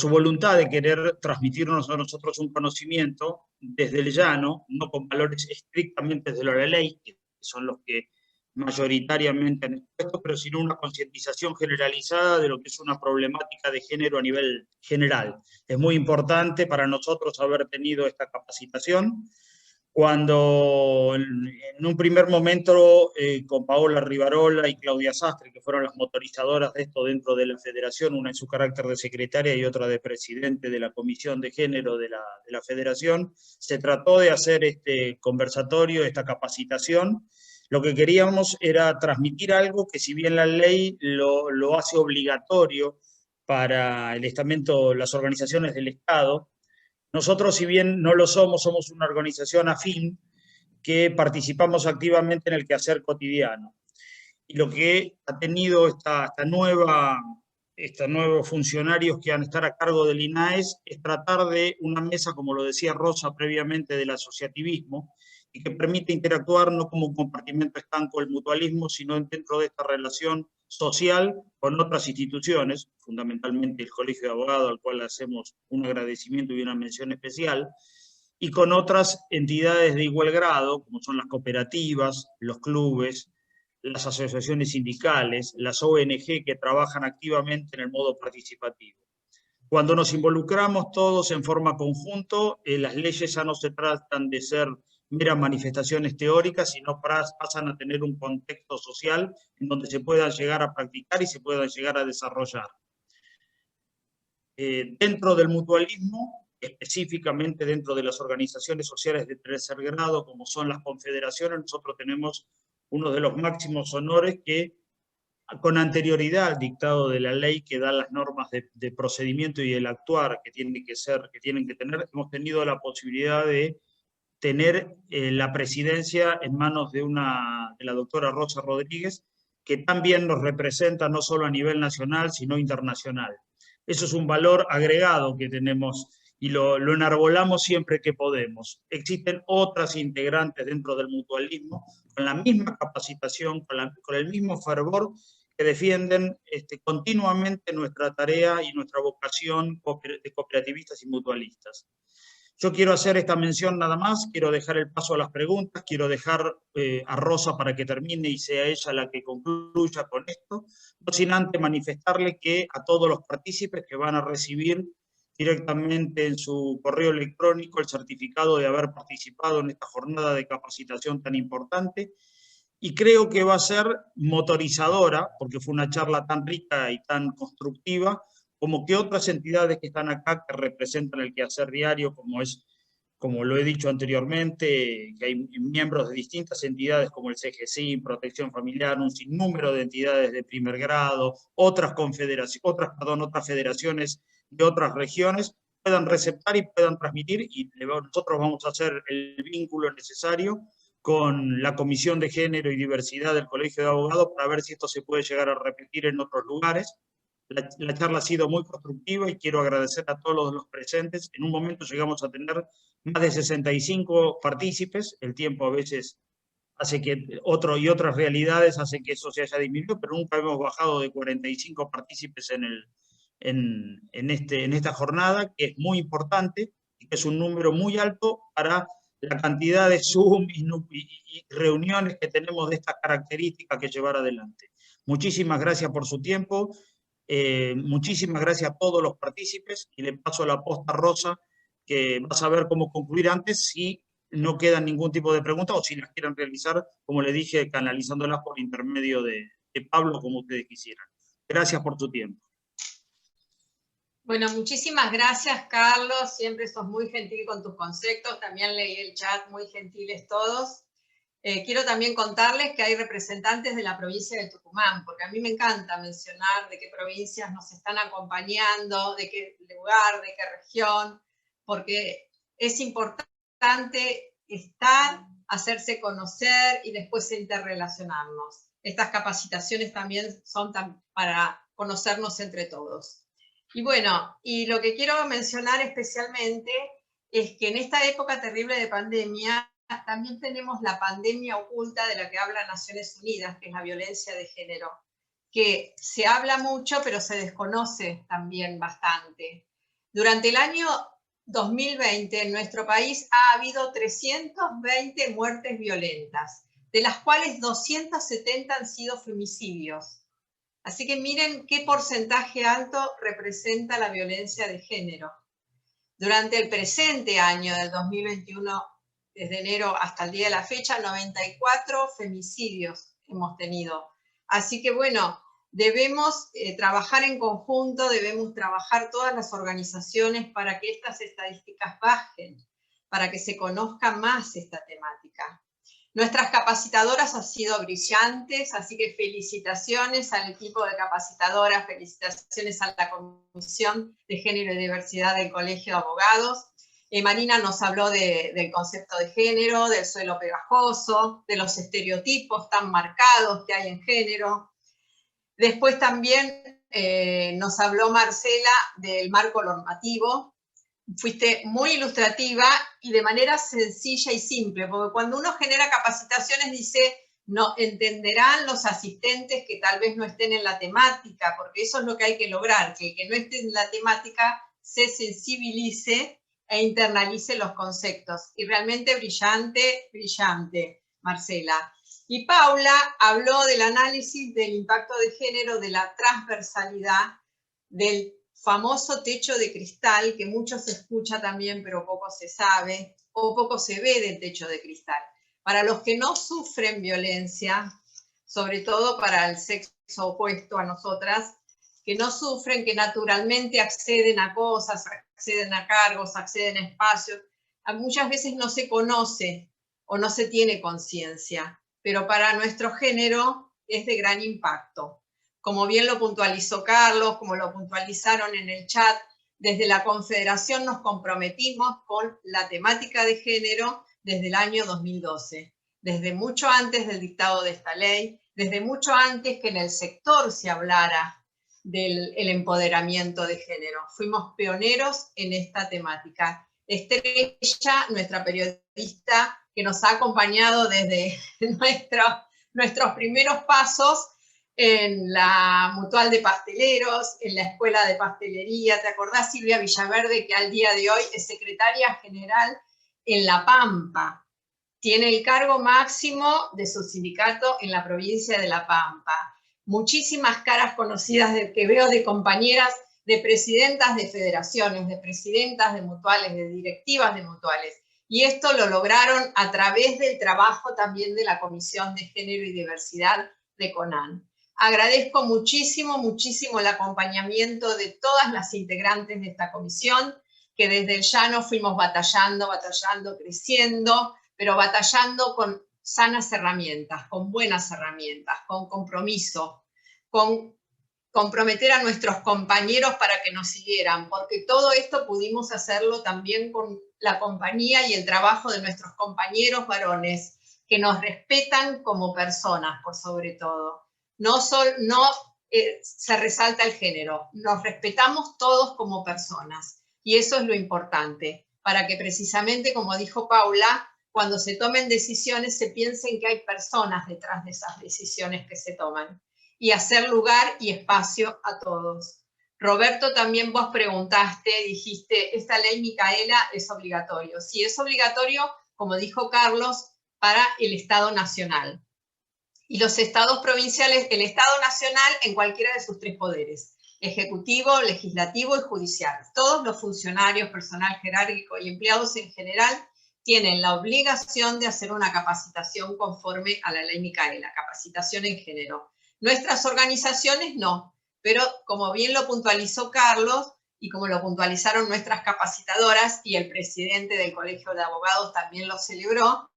voluntad de querer transmitirnos a nosotros un conocimiento desde el llano, no con valores estrictamente desde la ley, que son los que mayoritariamente han expuesto, pero sino una concientización generalizada de lo que es una problemática de género a nivel general. Es muy importante para nosotros haber tenido esta capacitación, cuando en un primer momento con Paola Rivarola y Claudia Sastre, que fueron las motorizadoras de esto dentro de la federación, una en su carácter de secretaria y otra de presidente de la Comisión de Género de la federación, se trató de hacer este conversatorio, esta capacitación. Lo que queríamos era transmitir algo que, si bien la ley lo hace obligatorio para el estamento, las organizaciones del Estado, nosotros, si bien no lo somos una organización afín que participamos activamente en el quehacer cotidiano. Y lo que ha tenido estos nuevos funcionarios que van a estar a cargo del INAES es tratar de una mesa, como lo decía Rosa previamente, del asociativismo, y que permite interactuar no como un compartimento estanco del mutualismo, sino dentro de esta relación social con otras instituciones, fundamentalmente el Colegio de Abogados, al cual hacemos un agradecimiento y una mención especial, y con otras entidades de igual grado, como son las cooperativas, los clubes, las asociaciones sindicales, las ONG que trabajan activamente en el modo participativo. Cuando nos involucramos todos en forma conjunta, las leyes ya no se tratan de ser meras manifestaciones teóricas, sino pasan a tener un contexto social en donde se puedan llegar a practicar y se puedan llegar a desarrollar. Dentro del mutualismo, específicamente dentro de las organizaciones sociales de tercer grado, como son las confederaciones, nosotros tenemos uno de los máximos honores que, con anterioridad al dictado de la ley que da las normas de procedimiento y el actuar que tienen que tener, hemos tenido la posibilidad de tener la presidencia en manos de la doctora Rosa Rodríguez, que también nos representa no solo a nivel nacional, sino internacional. Eso es un valor agregado que tenemos y lo enarbolamos siempre que podemos. Existen otras integrantes dentro del mutualismo con la misma capacitación, con el mismo fervor, que defienden continuamente nuestra tarea y nuestra vocación de cooperativistas y mutualistas. Yo quiero hacer esta mención nada más, quiero dejar el paso a las preguntas, quiero dejar a Rosa para que termine y sea ella la que concluya con esto, no sin antes manifestarle que a todos los partícipes que van a recibir directamente en su correo electrónico el certificado de haber participado en esta jornada de capacitación tan importante, y creo que va a ser motorizadora, porque fue una charla tan rica y tan constructiva, como que otras entidades que están acá, que representan el quehacer diario, como lo he dicho anteriormente, que hay miembros de distintas entidades como el CGSI, Protección Familiar, un sinnúmero de entidades de primer grado, otras federaciones de otras regiones, puedan receptar y puedan transmitir, y nosotros vamos a hacer el vínculo necesario con la Comisión de Género y Diversidad del Colegio de Abogados para ver si esto se puede llegar a repetir en otros lugares. La charla ha sido muy constructiva y quiero agradecer a todos los presentes. En un momento llegamos a tener más de 65 partícipes. El tiempo a veces hace que otras realidades hacen que eso se haya disminuido, pero nunca hemos bajado de 45 partícipes en esta jornada, que es muy importante y que es un número muy alto para la cantidad de Zoom y reuniones que tenemos de estas características que llevar adelante. Muchísimas gracias por su tiempo. Muchísimas gracias a todos los partícipes y le paso la posta a Rosa, que va a saber cómo concluir antes si no queda ningún tipo de pregunta o si las quieren realizar, como le dije, canalizándolas por intermedio de Pablo, como ustedes quisieran. Gracias por tu tiempo. Bueno, muchísimas gracias, Carlos. Siempre sos muy gentil con tus conceptos. También leí el chat, muy gentiles todos. Quiero también contarles que hay representantes de la provincia de Tucumán, porque a mí me encanta mencionar de qué provincias nos están acompañando, de qué lugar, de qué región, porque es importante estar, hacerse conocer y después interrelacionarnos. Estas capacitaciones también son para conocernos entre todos. Y bueno, y lo que quiero mencionar especialmente es que en esta época terrible de pandemia, también tenemos la pandemia oculta de la que habla Naciones Unidas, que es la violencia de género, que se habla mucho, pero se desconoce también bastante. Durante el año 2020, en nuestro país ha habido 320 muertes violentas, de las cuales 270 han sido femicidios. Así que miren qué porcentaje alto representa la violencia de género. Durante el presente año del 2021, desde enero hasta el día de la fecha, 94 femicidios hemos tenido. Así que bueno, debemos trabajar en conjunto, debemos trabajar todas las organizaciones para que estas estadísticas bajen, para que se conozca más esta temática. Nuestras capacitadoras han sido brillantes, así que felicitaciones al equipo de capacitadoras, felicitaciones a la Comisión de Género y Diversidad del Colegio de Abogados. Marina nos habló del concepto de género, del suelo pegajoso, de los estereotipos tan marcados que hay en género. Después también nos habló Marcela del marco normativo. Fuiste muy ilustrativa y de manera sencilla y simple, porque cuando uno genera capacitaciones dice, no entenderán los asistentes que tal vez no estén en la temática, porque eso es lo que hay que lograr, que el que no esté en la temática se sensibilice e internalice los conceptos. Y realmente brillante, brillante, Marcela. Y Paula habló del análisis del impacto de género, de la transversalidad, del famoso techo de cristal, que mucho se escucha también, pero poco se sabe, o poco se ve del techo de cristal. Para los que no sufren violencia, sobre todo para el sexo opuesto a nosotras, que no sufren, que naturalmente acceden a cosas, acceden a cargos, acceden a espacios, muchas veces no se conoce o no se tiene conciencia, pero para nuestro género es de gran impacto. Como bien lo puntualizó Carlos, como lo puntualizaron en el chat, desde la Confederación nos comprometimos con la temática de género desde el año 2012, desde mucho antes del dictado de esta ley, desde mucho antes que en el sector se hablara del empoderamiento de género. Fuimos pioneros en esta temática. Estrella, nuestra periodista, que nos ha acompañado desde nuestros primeros pasos en la Mutual de Pasteleros, en la Escuela de Pastelería. ¿Te acordás, Silvia Villaverde, que al día de hoy es secretaria general en La Pampa? Tiene el cargo máximo de su sindicato en la provincia de La Pampa. Muchísimas caras conocidas que veo de compañeras, de presidentas de federaciones, de presidentas de mutuales, de directivas de mutuales. Y esto lo lograron a través del trabajo también de la Comisión de Género y Diversidad de CONAN. Agradezco muchísimo, muchísimo el acompañamiento de todas las integrantes de esta comisión, que desde el llano fuimos batallando, creciendo, pero batallando con sanas herramientas, con buenas herramientas, con compromiso, con comprometer a nuestros compañeros para que nos siguieran, porque todo esto pudimos hacerlo también con la compañía y el trabajo de nuestros compañeros varones, que nos respetan como personas, por sobre todo. No se resalta el género, nos respetamos todos como personas, y eso es lo importante, para que precisamente, como dijo Paula, cuando se tomen decisiones se piensen que hay personas detrás de esas decisiones que se toman, y hacer lugar y espacio a todos. Roberto, también vos preguntaste, dijiste, esta ley, Micaela, es obligatorio. Sí, es obligatorio, como dijo Carlos, para el Estado Nacional. Y los estados provinciales, el Estado Nacional en cualquiera de sus tres poderes, ejecutivo, legislativo y judicial. Todos los funcionarios, personal jerárquico y empleados en general tienen la obligación de hacer una capacitación conforme a la ley Micaela, capacitación en género. Nuestras organizaciones no, pero como bien lo puntualizó Carlos y como lo puntualizaron nuestras capacitadoras y el presidente del Colegio de Abogados también lo celebró,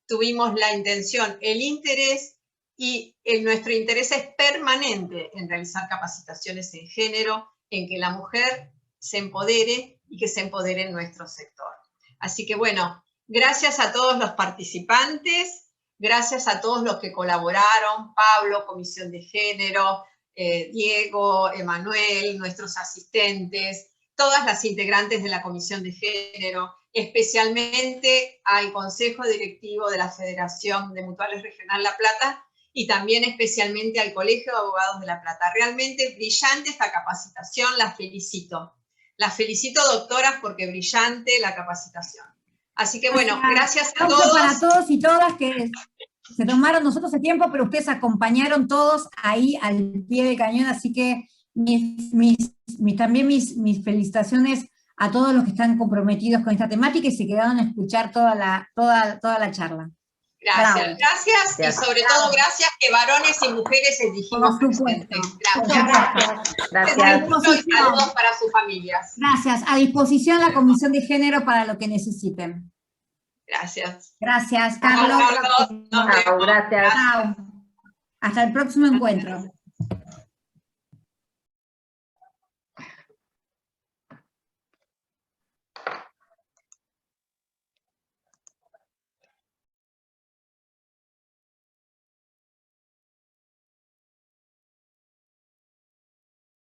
tuvimos la intención, el interés, y nuestro interés es permanente en realizar capacitaciones en género, en que la mujer se empodere y que se empodere en nuestro sector. Así que bueno, gracias a todos los participantes, gracias a todos los que colaboraron, Pablo, Comisión de Género, Diego, Emanuel, nuestros asistentes, todas las integrantes de la Comisión de Género, especialmente al Consejo Directivo de la Federación de Mutuales Regional La Plata, y también especialmente al Colegio de Abogados de La Plata. Realmente brillante esta capacitación, las felicito. Las felicito, doctoras, porque brillante la capacitación. Así que bueno, gracias a todos. Para todos y todas que se tomaron nosotros el tiempo, pero ustedes acompañaron todos ahí al pie del cañón, así que también mis felicitaciones a todos los que están comprometidos con esta temática y se quedaron a escuchar toda la charla. Gracias, gracias, y sobre todo gracias que varones y mujeres elegimos presentes. Gracias. Y saludos para sus familias. Gracias, a disposición la Comisión de Género para lo que necesiten. Gracias. Gracias, Carlos. Gracias. Gracias. Hasta el próximo encuentro.